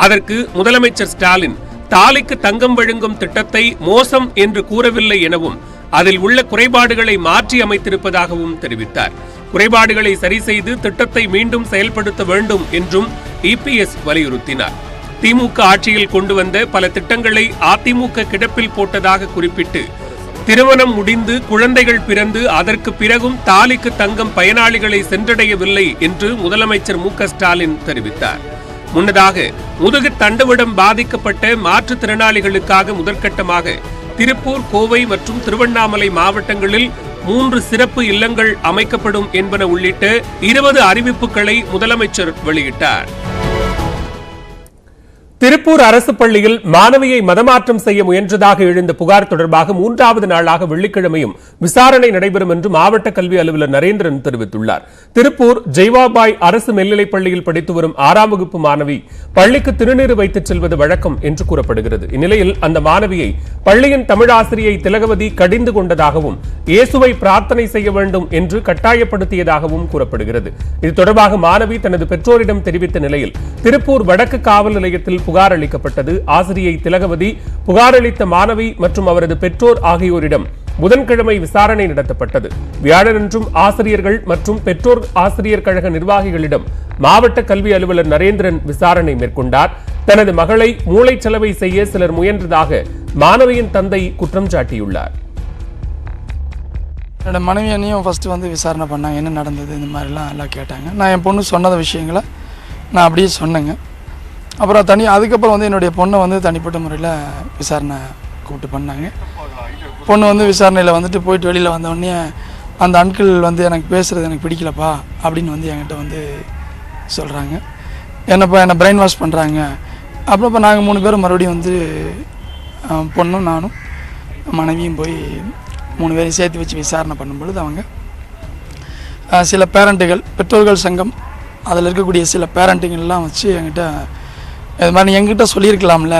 அதற்கு முதலமைச்சர் ஸ்டாலின், தாலிக்கு தங்கம் வழங்கும் திட்டத்தை மோசம் என்று கூறவில்லை எனவும் அதில் உள்ள குறைபாடுகளை மாற்றி அமைத்திருப்பதாகவும் தெரிவித்தார். குறைபாடுகளை சரி செய்து திட்டத்தை மீண்டும் செயல்படுத்த வேண்டும் என்றும் இபிஎஸ் வலியுறுத்தினார். திமுக ஆட்சியில் கொண்டு வந்த பல திட்டங்களை அதிமுக கிடப்பில் போட்டதாக குறிப்பிட்டு, திருமணம் முடிந்து குழந்தைகள் பிறந்து அதற்கு பிறகும் தாலிக்கு தங்கம் பயனாளிகளை சென்றடையவில்லை என்று முதலமைச்சர் மு.க. ஸ்டாலின் தெரிவித்தார். முன்னதாக முதுகு தண்டுவடம் பாதிக்கப்பட்ட மாற்றுத்திறனாளிகளுக்காக முதற்கட்டமாக திருப்பூர், கோவை மற்றும் திருவண்ணாமலை மாவட்டங்களில் 3 சிறப்பு இல்லங்கள் அமைக்கப்படும் என்பன உள்ளிட்ட 20 அறிவிப்புகளை முதலமைச்சர் வெளியிட்டார். திருப்பூர் அரசு பள்ளியில் மாணவியை மதமாற்றம் செய்ய முயன்றதாக எழுந்த புகார் தொடர்பாக 3வது நாளாக வெள்ளிக்கிழமையும் விசாரணை நடைபெறும் என்று மாவட்ட கல்வி அலுவலர் நரேந்திரன் தெரிவித்துள்ளார். திருப்பூர் ஜெய்வாபாய் அரசு மேல்நிலைப் பள்ளியில் படித்து வரும் 6ஆம் வகுப்பு மாணவி பள்ளிக்கு திருநீறு வைத்துச் செல்வது வழக்கம் என்று கூறப்படுகிறது. இந்நிலையில் அந்த மாணவியை பள்ளியின் தமிழாசிரியை திலகவதி கடிந்து கொண்டதாகவும், இயேசுவை பிரார்த்தனை செய்ய வேண்டும் என்று கட்டாயப்படுத்தியதாகவும் கூறப்படுகிறது. இது தொடர்பாக மாணவி தனது பெற்றோரிடம் தெரிவித்த நிலையில் திருப்பூர் வடக்கு காவல் நிலையத்தில் புகார் அளிக்கப்பட்டது. ஆசிரியை திலகவதி, புகார் அளித்த மாணவி மற்றும் அவரது பெற்றோர் ஆகியோரிடம் புதன்கிழமை விசாரணை நடத்தப்பட்டது. வியாழனன்றும் ஆசிரியர்கள் மற்றும் பெற்றோர் ஆசிரியர் கழக நிர்வாகிகளிடம் மாவட்ட கல்வி அலுவலர் நரேந்திரன் விசாரணை மேற்கொண்டார். தனது மகளை மூளைச்சலவை செய்ய சிலர் முயன்றதாக மாணவியின் தந்தை குற்றம் சாட்டியுள்ளார். என்னோட மனைவியனையும் ஃபர்ஸ்ட் விசாரணை பண்ணாங்க, என்ன நடந்தது இந்த மாதிரிலாம் எல்லாம் கேட்டாங்க. நான் என் பொண்ணு சொன்னத விஷயங்களை நான் அப்படியே சொன்னேங்க. அப்புறம் அதுக்கப்புறம் என்னுடைய பொண்ணை தனிப்பட்ட முறையில் விசாரணை கூப்பிட்டு பண்ணாங்க. பொண்ணு விசாரணையில் போயிட்டு வெளியில் வந்தோடனே அந்த அன்கிள் எனக்கு பேசுகிறது எனக்கு பிடிக்கலப்பா அப்படின்னு என்கிட்ட சொல்கிறாங்க. என்னை பிரெயின் வாஷ் பண்ணுறாங்க. அப்புறம் இப்போ நாங்கள் 3 பேரும் மறுபடியும் பொண்ணும் நானும் மனைவியும் போய் 3 பேரையும் சேர்த்து வச்சு விசாரணை பண்ணும்பொழுது அவங்க சில பேரண்ட்டுகள், பெற்றோர்கள் சங்கம், அதில் இருக்கக்கூடிய சில பேரண்ட்டுங்கள்லாம் வச்சு என்கிட்ட இது மாதிரி என்கிட்ட சொல்லியிருக்கலாம்ல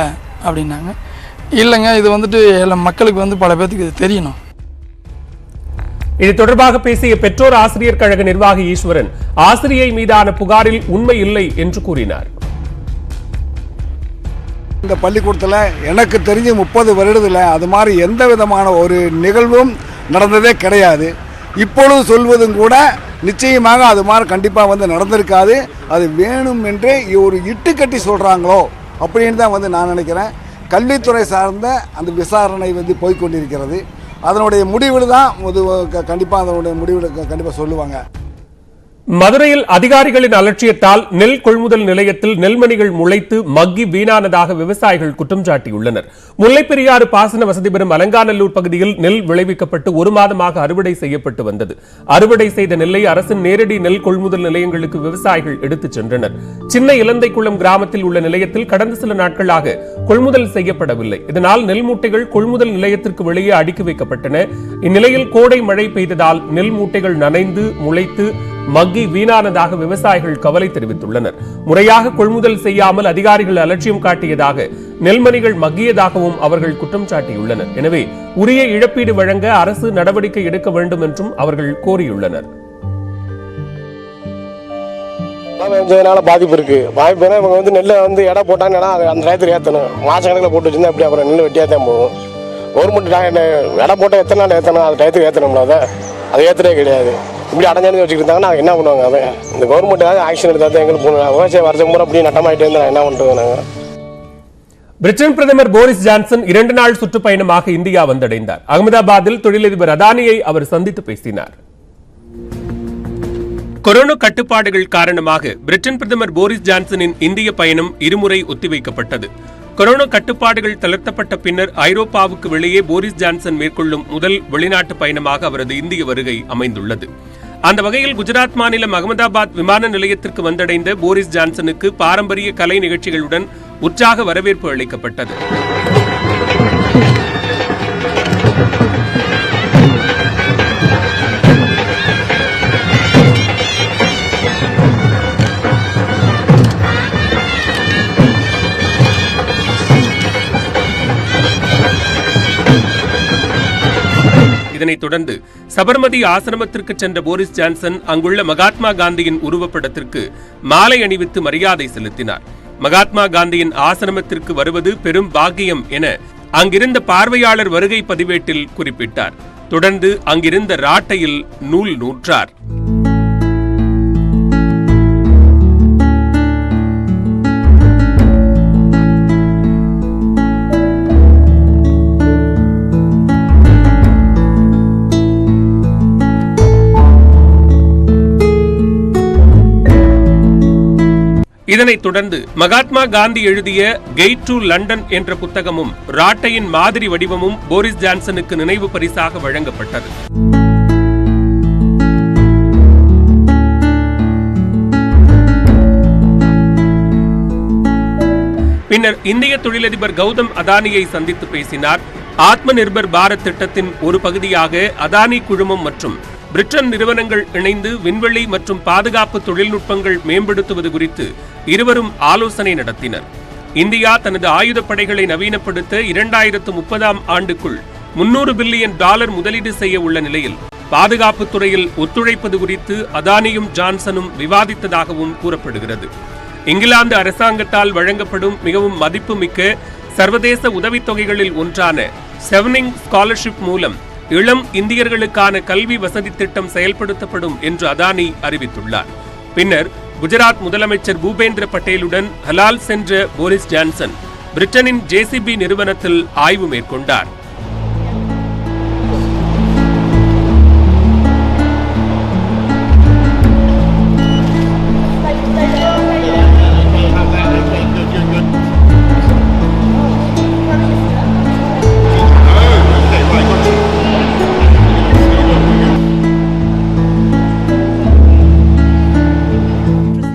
அப்படின்னாங்க. இல்லைங்க, இது எல்லா மக்களுக்கு பல பேருக்கு இது தெரியணும். இது தொடர்பாக பேசிய பெற்றோர் ஆசிரியர் கழக நிர்வாகி ஈஸ்வரன், ஆசிரியை மீதான புகாரில் உண்மை இல்லை என்று கூறினார். இந்த பள்ளிக்கூடத்தில் எனக்கு தெரிஞ்சு 30 வருடத்தில் அது மாதிரி எந்த விதமான ஒரு நிகழ்வும் நடந்ததே கிடையாது. இப்பொழுது சொல்வதும் கூட நிச்சயமாக அது மாதிரி கண்டிப்பாக நடந்திருக்காது. அது வேணும் என்றே ஒரு இட்டுக்கட்டி சொல்கிறாங்களோ அப்படின்னு தான் நான் நினைக்கிறேன். கல்வித்துறை சார்ந்த அந்த விசாரணை போய்கொண்டிருக்கிறது. அதனுடைய முடிவில் தான் கண்டிப்பாக அதனுடைய முடிவில் கண்டிப்பாக சொல்லுவாங்க. மதுரையில் அதிகாரிகளின் அலட்சியத்தால் நெல் கொள்முதல் நிலையத்தில் நெல்மணிகள் முளைத்து மக்கி வீணானதாக விவசாயிகள் குற்றம் சாட்டியுள்ளனர். முல்லைப்பெரியாறு பாசன வசதி பெறும் அலங்காநல்லூர் பகுதியில் நெல் விளைவிக்கப்பட்டு 1 மாதமாக அறுவடை செய்யப்பட்டு வந்தது. அறுவடை செய்த நெல்லை அரசின் நேரடி நெல் கொள்முதல் நிலையங்களுக்கு விவசாயிகள் எடுத்துச் சென்றனர். சின்ன இலந்தைக்குளம் கிராமத்தில் உள்ள நிலையத்தில் கடந்த சில நாட்களாக கொள்முதல் செய்யப்படவில்லை. இதனால் நெல் மூட்டைகள் கொள்முதல் நிலையத்திற்கு வெளியே அடுக்கி வைக்கப்பட்டன. இந்நிலையில் கோடை மழை பெய்ததால் நெல் மூட்டைகள் நனைந்து முளைத்து மக்கி வீணானதாக விவசாயிகள் கவலை தெரிவித்துள்ளனர். முறையாக கொள்முதல் செய்யாமல் அதிகாரிகள் அலட்சியம் காட்டியதாக நெல்மணிகள் மக்கியதாகவும் அவர்கள் குற்றம் சாட்டியுள்ளனர். எனவே உரிய இழப்பீடு வழங்க அரசு நடவடிக்கை எடுக்க வேண்டும் என்றும் அவர்கள் கோரியுள்ளனர். பாதிப்பு இருக்கு. வாய்ப்புனா இவங்க நெல்லை எடை போட்டாங்கன்னா அந்த டயத்துக்கு ஏற்றணும். மாசக்கணக்கில் போட்டு வச்சிருந்தா எப்படி அப்புறம் நெல் வெட்டியாக தான் போகும். கவர்மெண்ட் எடை போட்டால் எத்தனை நாள் ஏற்றணும், அந்த டயத்துக்கு ஏற்றணும்னா அதை ஏற்றவே கிடையாது. இப்படி அடைஞ்சானு வச்சுக்கிட்டு இருந்தாங்கன்னா என்ன பண்ணுவாங்க? அதை இந்த கவர்மெண்ட் ஆக்ஷன் எடுத்தால் தான் எங்களுக்கு விவசாயம் வருஷம் முறை அப்படியே நட்டமாயிட்டே இருந்தால் என்ன பண்ணுறது நாங்கள்? பிரிட்டன் பிரதமர் போரிஸ் ஜான்சன் 2 நாள் சுற்றுப்பயணமாக இந்தியா வந்தடைந்தார். அகமதாபாத்தில் தொழிலதிபர் அதானியை அவர் சந்தித்து பேசினார். கொரோனா கட்டுப்பாடுகள் காரணமாக பிரிட்டன் பிரதமர் போரிஸ் ஜான்சனின் இந்திய பயணம் இருமுறை ஒத்திவைக்கப்பட்டது. கொரோனா கட்டுப்பாடுகள் தளர்த்தப்பட்ட பின்னர் ஐரோப்பாவுக்கு வெளியே போரிஸ் ஜான்சன் மேற்கொள்ளும் முதல் வெளிநாட்டு பயணமாக அவரது இந்திய வருகை அமைந்துள்ளது. அந்த வகையில் குஜராத் மாநிலம் அகமதாபாத் விமான நிலையத்திற்கு வந்தடைந்த போரிஸ் ஜான்சனுக்கு பாரம்பரிய கலை நிகழ்ச்சிகளுடன் உற்சாக வரவேற்பு அளிக்கப்பட்டது. இதனைத் தொடர்ந்து சபர்மதி ஆசிரமத்திற்கு சென்ற போரிஸ் ஜான்சன் அங்குள்ள மகாத்மா காந்தியின் உருவப்படத்திற்கு மாலை அணிவித்து மரியாதை செலுத்தினார். மகாத்மா காந்தியின் ஆசிரமத்திற்கு வருவது பெரும் பாக்கியம் என அங்கிருந்த பார்வையாளர் வருகை பதிவேட்டில் குறிப்பிட்டார். தொடர்ந்து அங்கிருந்த ராட்டையில் நூல் நூற்றார். இதனைத் தொடர்ந்து மகாத்மா காந்தி எழுதிய கெய்ட் டு லண்டன் என்ற புத்தகமும் ராட்டையின் மாதிரி வடிவமும் போரிஸ் ஜான்சனுக்கு நினைவு பரிசாக வழங்கப்பட்டது. பின்னர் இந்திய தொழிலதிபர் கௌதம் அதானியை சந்தித்து பேசினார். ஆத்ம நிர்பர் பாரத் திட்டத்தின் ஒரு பகுதியாக அதானி குழுமம் மற்றும் பிரிட்டன் நிறுவனங்கள் இணைந்து விண்வெளி மற்றும் பாதுகாப்பு தொழில்நுட்பங்கள் மேம்படுத்துவது குறித்து இருவரும் ஆலோசனை நடத்தினர். இந்தியா தனது ஆயுதப்படைகளை நவீனப்படுத்த 2030ஆம் ஆண்டுக்குள் $300 பில்லியன் முதலீடு செய்ய உள்ள நிலையில் பாதுகாப்பு துறையில் ஒத்துழைப்பது குறித்து அதானியும் ஜான்சனும் விவாதித்ததாகவும் கூறப்படுகிறது. இங்கிலாந்து அரசாங்கத்தால் வழங்கப்படும் மிகவும் மதிப்புமிக்க சர்வதேச உதவித்தொகைகளில் ஒன்றான செவனிங் ஸ்காலர்ஷிப் மூலம் இளம் இந்தியர்களுக்கான கல்வி வசதி திட்டம் செயல்படுத்தப்படும் என்று அதானி அறிவித்துள்ளார். பின்னர் குஜராத் முதலமைச்சர் பூபேந்திர பட்டேலுடன் ஹலால் சென்ற போரிஸ் ஜான்சன் பிரிட்டனின் JCB நிறுவனத்தில் ஆய்வு மேற்கொண்டார்.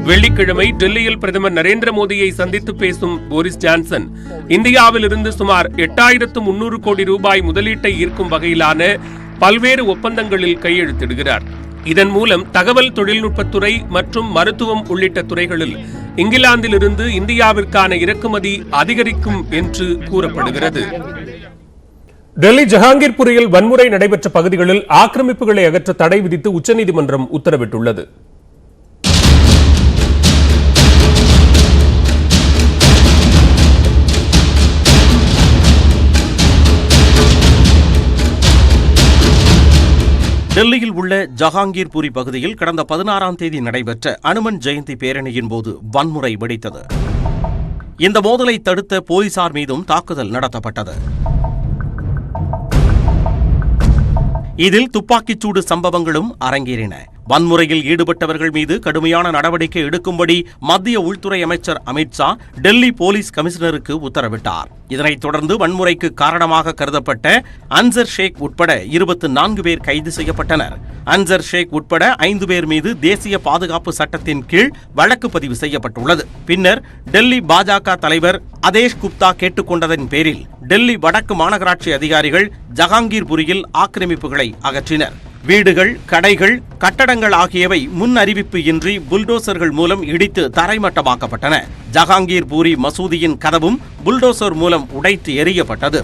வெள்ளிக்கிழமை டெல்லியில் பிரதமர் நரேந்திர மோடியை சந்தித்து பேசும் போரிஸ் ஜான்சன் இந்தியாவில் இருந்து சுமார் 8300 கோடி ரூபாய் முதலீட்டை ஈர்க்கும் வகையிலான பல்வேறு ஒப்பந்தங்களில் கையெழுத்திடுகிறார். இதன் மூலம் தகவல் தொழில்நுட்பத்துறை மற்றும் மருத்துவம் உள்ளிட்ட துறைகளில் இங்கிலாந்தில் இருந்து இந்தியாவிற்கான இறக்குமதி அதிகரிக்கும் என்று கூறப்படுகிறது. டெல்லி ஜஹாங்கீர்புரியில் வன்முறை நடைபெற்ற பகுதிகளில் ஆக்கிரமிப்புகளை அகற்ற தடை விதித்து உச்சநீதிமன்றம் உத்தரவிட்டுள்ளது. டெல்லியில் உள்ள ஜஹாங்கீர்புரி பகுதியில் கடந்த 16ஆம் தேதி நடைபெற்ற அனுமன் ஜெயந்தி பேரணியின் போது வன்முறை வெடித்தது. இந்த மோதலை தடுத்த போலீசார் மீதும் தாக்குதல் நடத்தப்பட்டது. இதில் துப்பாக்கிச்சூடு சம்பவங்களும் அரங்கேறின. வன்முறையில் ஈடுபட்டவர்கள் மீது கடுமையான நடவடிக்கை எடுக்கும்படி மத்திய உள்துறை அமைச்சர் அமித்ஷா டெல்லி போலீஸ் கமிஷனருக்கு உத்தரவிட்டார். இதனைத் தொடர்ந்து வன்முறைக்கு காரணமாக கருதப்பட்ட அன்சர் ஷேக் உட்பட 24 பேர் கைது செய்யப்பட்டனர். அன்சர் ஷேக் உட்பட 5 பேர் மீது தேசிய பாதுகாப்பு சட்டத்தின் கீழ் வழக்கு பதிவு செய்யப்பட்டுள்ளது. பின்னர் டெல்லி பாஜக தலைவர் அதேஷ் குப்தா கேட்டுக்கொண்டதன் பேரில் டெல்லி வடக்கு மாநகராட்சி அதிகாரிகள் ஜஹாங்கீர்புரியில் ஆக்கிரமிப்புகளை அகற்றினர். வீடுகள், கடைகள், கட்டடங்கள் ஆகியவை முன் அறிவிப்பு இன்றி புல்டோசர்கள் மூலம் இடித்து தரைமட்டமாக்கப்பட்டன. ஜஹாங்கீர்புரி மசூதியின் கதவும் புல்டோசர் மூலம் உடைத்து எறியப்பட்டது.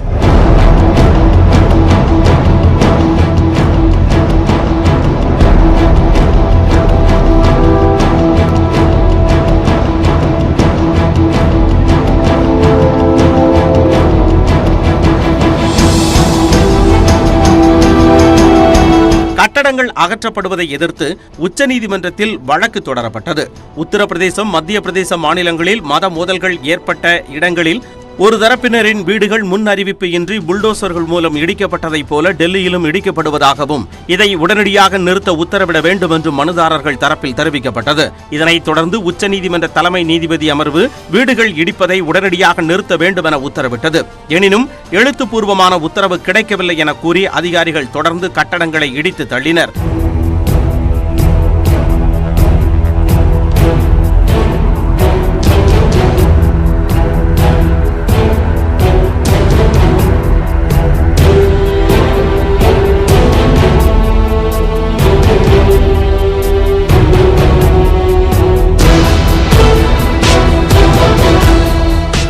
கட்டடங்கள் அகற்றப்படுவதை எதிர்த்து உச்சநீதிமன்றத்தில் வழக்கு தொடரப்பட்டது. உத்தரப்பிரதேசம், மத்திய பிரதேசம் மாநிலங்களில் மத மோதல்கள் ஏற்பட்ட இடங்களில் ஒரு தரப்பினரின் வீடுகள் முன் அறிவிப்பு இன்றி புல்டோசர்கள் மூலம் இடிக்கப்பட்டதைப் போல டெல்லியிலும் இடிக்கப்படுவதாகவும் இதை உடனடியாக நிறுத்த உத்தரவிட வேண்டும் என்றும் மனுதாரர்கள் தரப்பில் தெரிவிக்கப்பட்டது. இதனைத் தொடர்ந்து உச்சநீதிமன்ற தலைமை நீதிபதி அமர்வு வீடுகள் இடிப்பதை உடனடியாக நிறுத்த வேண்டும் என உத்தரவிட்டது. எனினும் எழுத்துப்பூர்வமான உத்தரவு கிடைக்கவில்லை என கூறி அதிகாரிகள் தொடர்ந்து கட்டடங்களை இடித்து தள்ளினர்.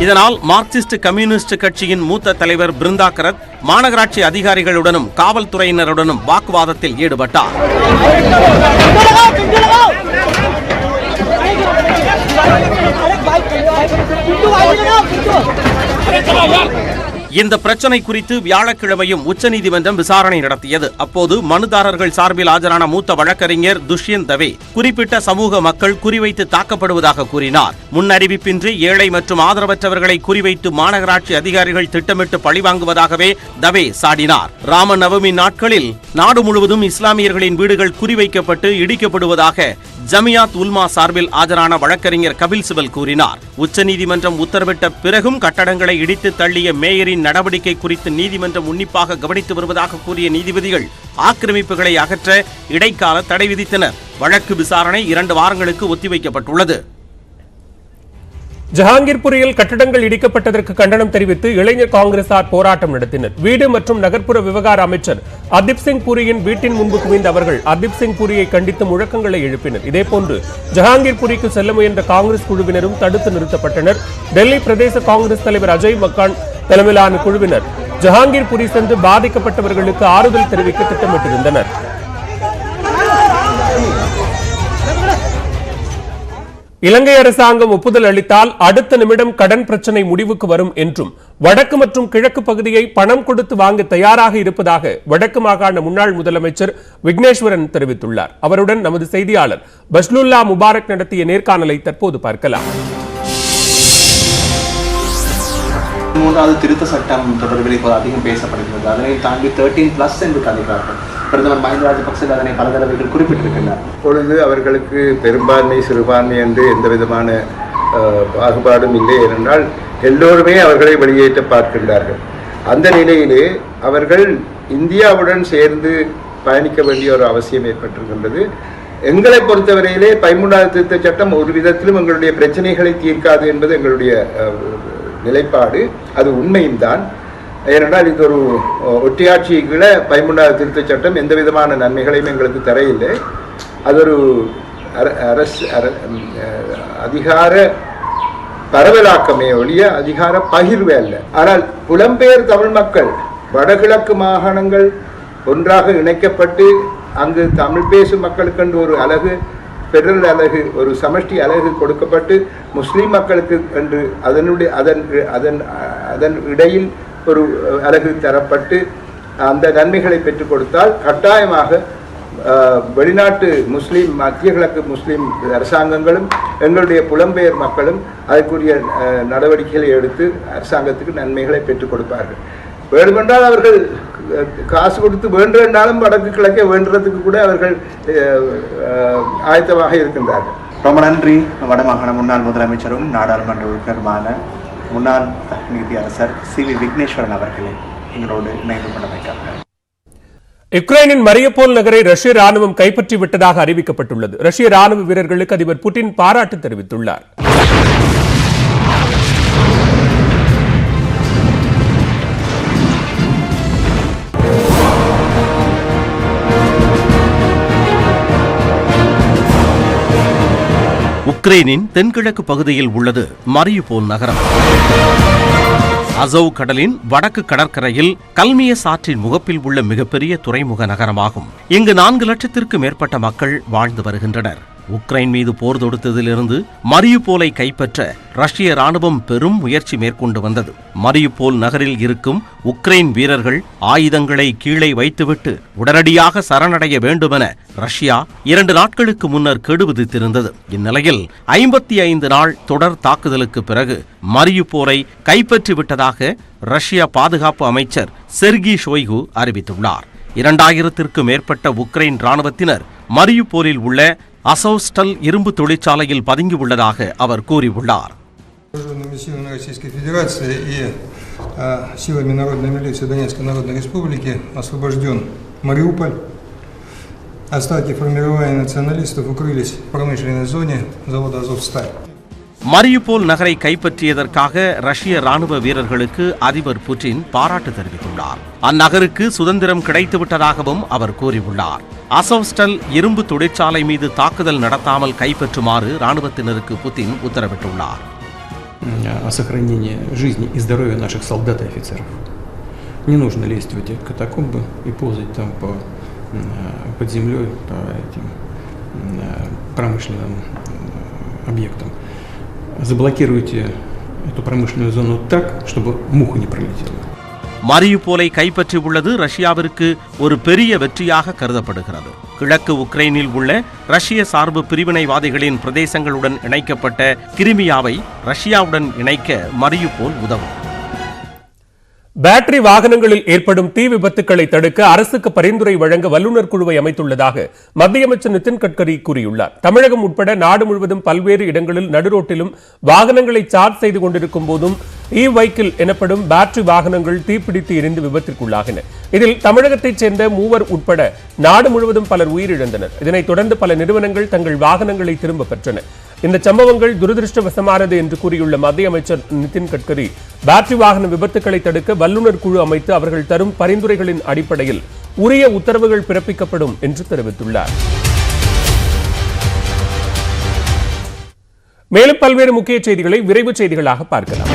இதனால் மார்க்சிஸ்ட் கம்யூனிஸ்ட் கட்சியின் மூத்த தலைவர் பிருந்தா கரத் மாநகராட்சி அதிகாரிகளுடனும் காவல்துறையினருடனும் வாக்குவாதத்தில் ஈடுபட்டார். இந்த பிரச்சனை குறித்து வியாழக்கிழமையும் உச்சநீதிமன்றம் விசாரணை நடத்தியது. அப்போது மனுதாரர்கள் சார்பில் ஆஜரான மூத்த வழக்கறிஞர் துஷ்யந்த் தவே குறிப்பிட்ட சமூக மக்கள் குறிவைத்து தாக்கப்படுவதாக கூறினார். முன்னறிவிப்பின்றி ஏழை மற்றும் ஆதரவற்றவர்களை குறிவைத்து மாநகராட்சி அதிகாரிகள் திட்டமிட்டு பழிவாங்குவதாகவே தவே சாடினார். ராம நவமி நாட்களில் நாடு முழுவதும் இஸ்லாமியர்களின் வீடுகள் குறிவைக்கப்பட்டு இடிக்கப்படுவதாக ஜமியாத் உல்மா சார்பில் ஆஜரான வழக்கறிஞர் கபில் சிபல் கூறினார். உச்சநீதிமன்றம் உத்தரவிட்ட பிறகும் கட்டடங்களை இடித்து தள்ளிய மேயரின் நடவடிக்கை குறித்து நீதிமன்றம் உன்னிப்பாக கவனித்து வருவதாக கூறிய நீதிபதிகள் ஆக்கிரமிப்புகளை அகற்ற இடைக்கால தடை விதித்தனர். வழக்கு விசாரணை 2 வாரங்களுக்கு ஒத்திவைக்கப்பட்டுள்ளது. ஜஹாங்கீர்புரியில் கட்டடங்கள் இடிக்கப்பட்டதற்கு கண்டனம் தெரிவித்து இளைஞர் காங்கிரசார் போராட்டம் நடத்தினர். வீடு மற்றும் நகர்ப்புற விவகார அமைச்சர் ஹர்தீப் சிங் பூரியின் வீட்டின் முன்பு குவிந்த அவர்கள் ஹர்தீப் சிங் பூரியை கண்டித்து முழக்கங்களை எழுப்பினர். இதேபோன்று ஜஹாங்கீர்புரிக்கு செல்ல முயன்ற காங்கிரஸ் குழுவினரும் தடுத்து நிறுத்தப்பட்டனர். டெல்லி பிரதேச காங்கிரஸ் தலைவர் அஜய் மக்கான் தலைமையிலான குழுவினர் ஜஹாங்கீர்புரி சென்று பாதிக்கப்பட்டவர்களுக்கு ஆறுதல் தெரிவிக்க திட்டமிட்டிருந்தனர். இலங்கை அரசாங்கம் ஒப்புதல் அளித்தால் அடுத்த நிமிடம் கடன் பிரச்சனை முடிவுக்கு வரும் என்றும் வடக்கு மற்றும் கிழக்கு பகுதியை பணம் கொடுத்து வாங்க தயாராக இருப்பதாக வடக்கு மாகாண முன்னாள் முதலமைச்சர் விக்னேஸ்வரன் தெரிவித்துள்ளார். அவருடன் நமது செய்தியாளர் பஸ்லுல்லா முபாரக் நடத்திய நேர்காணலை தற்போது பார்க்கலாம். 3வது திருத்த சட்டம் தொடர்பில் இப்போது அதிகம் பேசப்படுகிறது. அதனை தாண்டி 13+ என்று கதைக்கிறார்கள். பிரதமர் மஹிந்த ராஜபக்சே அதனை பல தடவைகள் குறிப்பிட்டிருக்கிறார். இப்பொழுது அவர்களுக்கு பெரும்பான்மை சிறுபான்மை என்று எந்த விதமான பாகுபாடும் இல்லை. ஏனென்றால் எல்லோருமே அவர்களை வெளியேற்ற பார்க்கின்றார்கள். அந்த நிலையிலே அவர்கள் இந்தியாவுடன் சேர்ந்து பயணிக்க வேண்டிய ஒரு அவசியம் ஏற்பட்டிருக்கின்றது. எங்களை பொறுத்தவரையிலே 13வது திருத்த சட்டம் ஒரு விதத்திலும் எங்களுடைய பிரச்சனைகளை தீர்க்காது என்பது எங்களுடைய நிலைப்பாடு. அது உண்மையும் தான். ஏனென்றால் இது ஒரு ஒற்றையாட்சிக்குள்ள 13வது திருத்த சட்டம் எந்த விதமான நன்மைகளையும் எங்களுக்கு தரையில்லை. அது ஒரு அதிகார பரவலாக்கமே ஒழிய அதிகார பகிர்வு அல்ல. ஆனால் புலம்பெயர் தமிழ் மக்கள் வடகிழக்கு மாகாணங்கள் ஒன்றாக இணைக்கப்பட்டு அங்கு தமிழ் பேசும் மக்களுக்கென்று ஒரு அலகு பெடரல் அலகு ஒரு சமஷ்டி அலகு கொடுக்கப்பட்டு முஸ்லீம் மக்களுக்கு என்று அதன் இடையில் ஒரு அலகு தரப்பட்டு அந்த நன்மைகளை பெற்றுக் கொடுத்தால் கட்டாயமாக வெளிநாட்டு முஸ்லீம் மத்திய கிழக்கு முஸ்லீம் அரசாங்கங்களும் எங்களுடைய புலம்பெயர் மக்களும் அதற்குரிய நடவடிக்கைகளை எடுத்து அரசாங்கத்துக்கு நன்மைகளை பெற்றுக் கொடுப்பார்கள். வேண்டுமென்றால் அவர்கள் காசு கொடுத்து வேண்டுமென்றாலும் வடக்கு கிழக்கே வேண்டுறதுக்கு கூட அவர்கள் ஆயத்தமாக இருக்கின்றார்கள். ரொம்ப நன்றி. வடமாகாண முன்னாள் முதலமைச்சரும் நாடாளுமன்ற உறுப்பினருமான முன்னாள் நீதியரசர் சி.வி. விக்னேஸ்வரன் அவர்களே எங்களோடு இணைந்து கொண்டமைக்காக. யுக்ரைனின் மரியபோல் நகரை ரஷ்ய ராணுவம் கைப்பற்றி விட்டதாக அறிவிக்கப்பட்டுள்ளது. ரஷ்ய ராணுவ வீரர்களுக்கு அதிபர் புட்டின் பாராட்டு தெரிவித்துள்ளார். உக்ரைனின் தென்கிழக்கு பகுதியில் உள்ளது மரியுபோல் நகரம். அசோவ் கடலின் வடக்கு கடற்கரையில் கல்மியஸ் ஆற்றின் முகப்பில் உள்ள மிகப்பெரிய துறைமுக நகரமாகும். இங்கு 4 லட்சத்திற்கு மேற்பட்ட மக்கள் வாழ்ந்து வருகின்றனர். உக்ரைன் மீது போர் தொடுத்ததிலிருந்து மரியுபோலை கைப்பற்ற ரஷ்ய ராணுவம் பெரும் முயற்சி மேற்கொண்டு வந்தது. மரியுபோல் நகரில் இருக்கும் உக்ரைன் வீரர்கள் ஆயுதங்களை கீழே வைத்துவிட்டு உடனடியாக சரணடைய வேண்டுமென ரஷ்யா 2 நாட்களுக்கு முன்னர் கெடு விதித்திருந்தது. இந்நிலையில் 55 நாள் தொடர் தாக்குதலுக்கு பிறகு மரியுபோலை கைப்பற்றிவிட்டதாக ரஷ்ய பாதுகாப்பு அமைச்சர் செர்கி ஷோய்கு அறிவித்துள்ளார். 2000க்கும் மேற்பட்ட உக்ரைன் ராணுவத்தினர் மரியுபோலில் உள்ள அசோவ்ஸ்டல் இரும்பு தொழிற்சாலையில் பதுங்கியுள்ளதாக அவர் கூறியுள்ளார். Силами Российской Федерации и силами Народной милиции Донецкой Народной Республики освобожден Мариуполь. Остатки формирования националистов укрылись в промышленной зоне завода «Азовсталь». மரியுபோல் நகரை கைப்பற்றியதற்காக ரஷ்ய ராணுவ வீரர்களுக்கு அதிபர் புட்டின் பாராட்டு தெரிவித்துள்ளார். அந்நகருக்கு சுதந்திரம் கிடைத்துவிட்டதாகவும் அவர் கூறியுள்ளார். அசோவ்ஸ்டல் இரும்பு தொழிற்சாலை மீது தாக்குதல் நடத்தாமல் கைப்பற்றுமாறு ராணுவத்தினருக்கு புட்டின் உத்தரவிட்டுள்ளார். О сохранении жизни и здоровья наших солдат и офицеров. Не нужно лезть в эти катакомбы и ползать там под землей по этим промышленным объектам. Заблокируйте эту промышленную зону так, чтобы муха не пролетела. மரியுபோலை கைப்பற்றியுள்ளது ரஷ்யாவிற்கு ஒரு பெரிய வெற்றியாக கருதப்படுகிறது. கிழக்கு உக்ரைனில் உள்ள ரஷ்ய சார்பு பிரிவினைவாதிகளின் பிரதேசங்களுடன் இணைக்கப்பட்ட கிரிமியாவை ரஷ்யாவுடன் இணைக்க மரியுபோல் உதவும். பேட்டரி வாகனங்களில் ஏற்படும் தீ விபத்துக்களை தடுக்க அரசுக்கு பரிந்துரை வழங்க வல்லுநர் குழுவை அமைத்துள்ளதாக மத்திய அமைச்சர் நிதின் கட்கரி கூறியுள்ளார். தமிழகம் உட்பட நாடு முழுவதும் பல்வேறு இடங்களில் நடுரோட்டிலும் வாகனங்களை சார்ஜ் செய்து கொண்டிருக்கும் போதும் வெஹிக்கிள் எனப்படும் பேட்டரி வாகனங்கள் தீப்பிடித்து எரிந்து விபத்திற்குள்ளாகின. இதில் தமிழகத்தைச் சேர்ந்த 3 உட்பட நாடு முழுவதும் பலர் உயிரிழந்தனர். இதனைத் தொடர்ந்து பல நிறுவனங்கள் தங்கள் வாகனங்களை திரும்ப பெற்றன. இந்த சம்பவங்கள் துரதிருஷ்டவசமானது என்று கூறியுள்ள மத்திய அமைச்சர் நிதின் கட்கரி, பேட்டரி வாகன விபத்துக்களை தடுக்க வல்லுநர் குழு அமைத்து அவர்கள் தரும் பரிந்துரைகளின் அடிப்படையில் உரிய உத்தரவுகள் பிறப்பிக்கப்படும் என்று தெரிவித்துள்ளார். மேலும் பல்வேறு முக்கிய செய்திகளை விரைவு செய்திகளாக பார்க்கலாம்.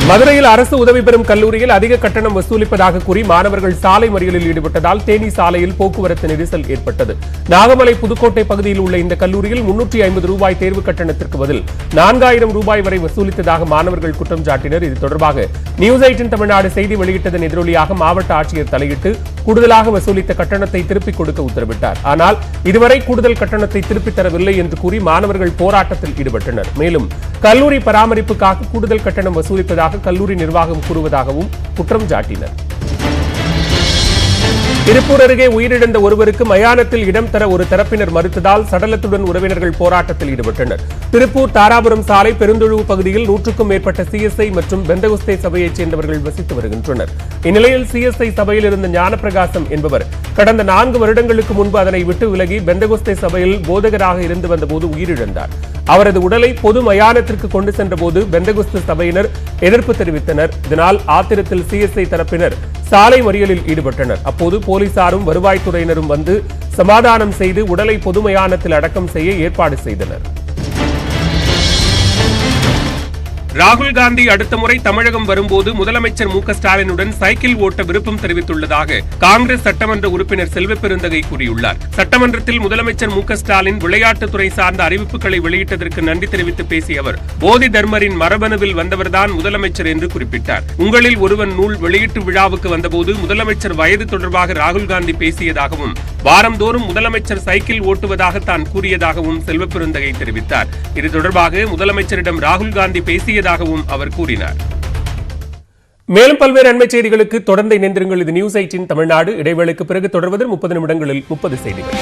மதுரையில் அரசு உதவி பெறும் கல்லூரியில் அதிக கட்டணம் வசூலிப்பதாக கூறி மாணவர்கள் சாலை மறியலில் ஈடுபட்டதால் தேனி சாலையில் போக்குவரத்து நெரிசல் ஏற்பட்டது. நாகமலை புதுக்கோட்டை பகுதியில் உள்ள இந்த கல்லூரியில் 350 ரூபாய் தேர்வு கட்டணத்திற்கு பதில் 4000 ரூபாய் வரை வசூலித்ததாக மாணவர்கள் குற்றம் சாட்டினர். இது தொடர்பாக நியூஸ் 18 தமிழ்நாடு செய்தி வெளியிட்டதன் எதிரொலியாக மாவட்ட ஆட்சியர் தலையிட்டு கூடுதலாக வசூலித்த கட்டணத்தை திருப்பிக் கொடுக்க உத்தரவிட்டார். ஆனால் இதுவரை கூடுதல் கட்டணத்தை திருப்பித் தரவில்லை என்று கூறி மாணவர்கள் போராட்டத்தில் ஈடுபட்டனர். மேலும் கல்லூரி பராமரிப்புக்காக கூடுதல் கட்டணம் வசூலிப்பதாக கல்லூரி நிர்வாகம் கூறுவதாகவும் குற்றம் சாட்டினர். திருப்பூர் அருகே உயிரிழந்த ஒருவருக்கு மயானத்தில் இடம் தர ஒரு தரப்பினர் மறுத்ததால் சடலத்துடன் உறவினர்கள் போராட்டத்தில் ஈடுபட்டனர். திருப்பூர் தாராபுரம் சாலை பெருந்தொழுவு பகுதியில் 100க்கும் மேற்பட்ட சிஎஸ்ஐ மற்றும் பெந்தகுஸ்தே சபையைச் சேர்ந்தவர்கள் வசித்து வருகின்றனர். இந்நிலையில் சிஎஸ்ஐ சபையில் இருந்த ஞானப்பிரகாசம் என்பவர் கடந்த 4 வருடங்களுக்கு முன்பு அதனை விட்டு விலகி பெந்தகுஸ்தே சபையில் போதகராக இருந்து வந்தபோது உயிரிழந்தார். அவரது உடலை பொது மயானத்திற்கு கொண்டு சென்றபோது பெந்தகுஸ்து சபையினர் எதிர்ப்பு தெரிவித்தனர். இதனால் ஆத்திரத்தில் சிஎஸ்ஐ தரப்பினர் சாலை மறியலில் ஈடுபட்டனர். அப்போது போலீசாரும் வருவாய்த்துறையினரும் வந்து சமாதானம் செய்து உடலை பொது மயானத்தில் அடக்கம் செய்ய ஏற்பாடு செய்தனர். ராகுல் காந்தி அடுத்த முறை தமிழகம் வரும்போது முதலமைச்சர் மு.க.ஸ்டாலினுடன் சைக்கிள் ஓட்ட விருப்பம் தெரிவித்துள்ளதாக காங்கிரஸ் சட்டமன்ற உறுப்பினர் செல்வப்பெருந்தகை கூறியுள்ளார். சட்டமன்றத்தில் முதலமைச்சர் மு.க.ஸ்டாலின் விளையாட்டுத்துறை சார்ந்த அறிவிப்புகளை வெளியிட்டதற்கு நன்றி தெரிவித்து பேசிய அவர், போதி தர்மரின் மரபணுவில் வந்தவர்தான் முதலமைச்சர் என்று குறிப்பிட்டார். உங்களில் ஒருவன் நூல் வெளியீட்டு விழாவுக்கு வந்தபோது முதலமைச்சர் வயது தொடர்பாக ராகுல் காந்தி பேசியதாகவும் வாரந்தோறும் முதலமைச்சர் சைக்கிள் ஓட்டுவதாக தான் கூறியதாகவும் செல்வப்பெருந்தகை தெரிவித்தார். இது தொடர்பாக முதலமைச்சரிடம் ராகுல் காந்தி பேசிய அவர் கூறினார். மேலும் பல்வேறு அண்மை செய்திகளுக்கு தொடர்ந்து இணைந்திருங்கள். இது நியூஸ் 18 தமிழ்நாடு. இடைவேளைக்கு பிறகு தொடர்வது 30 நிமிடங்களில் 30 செய்திகள்.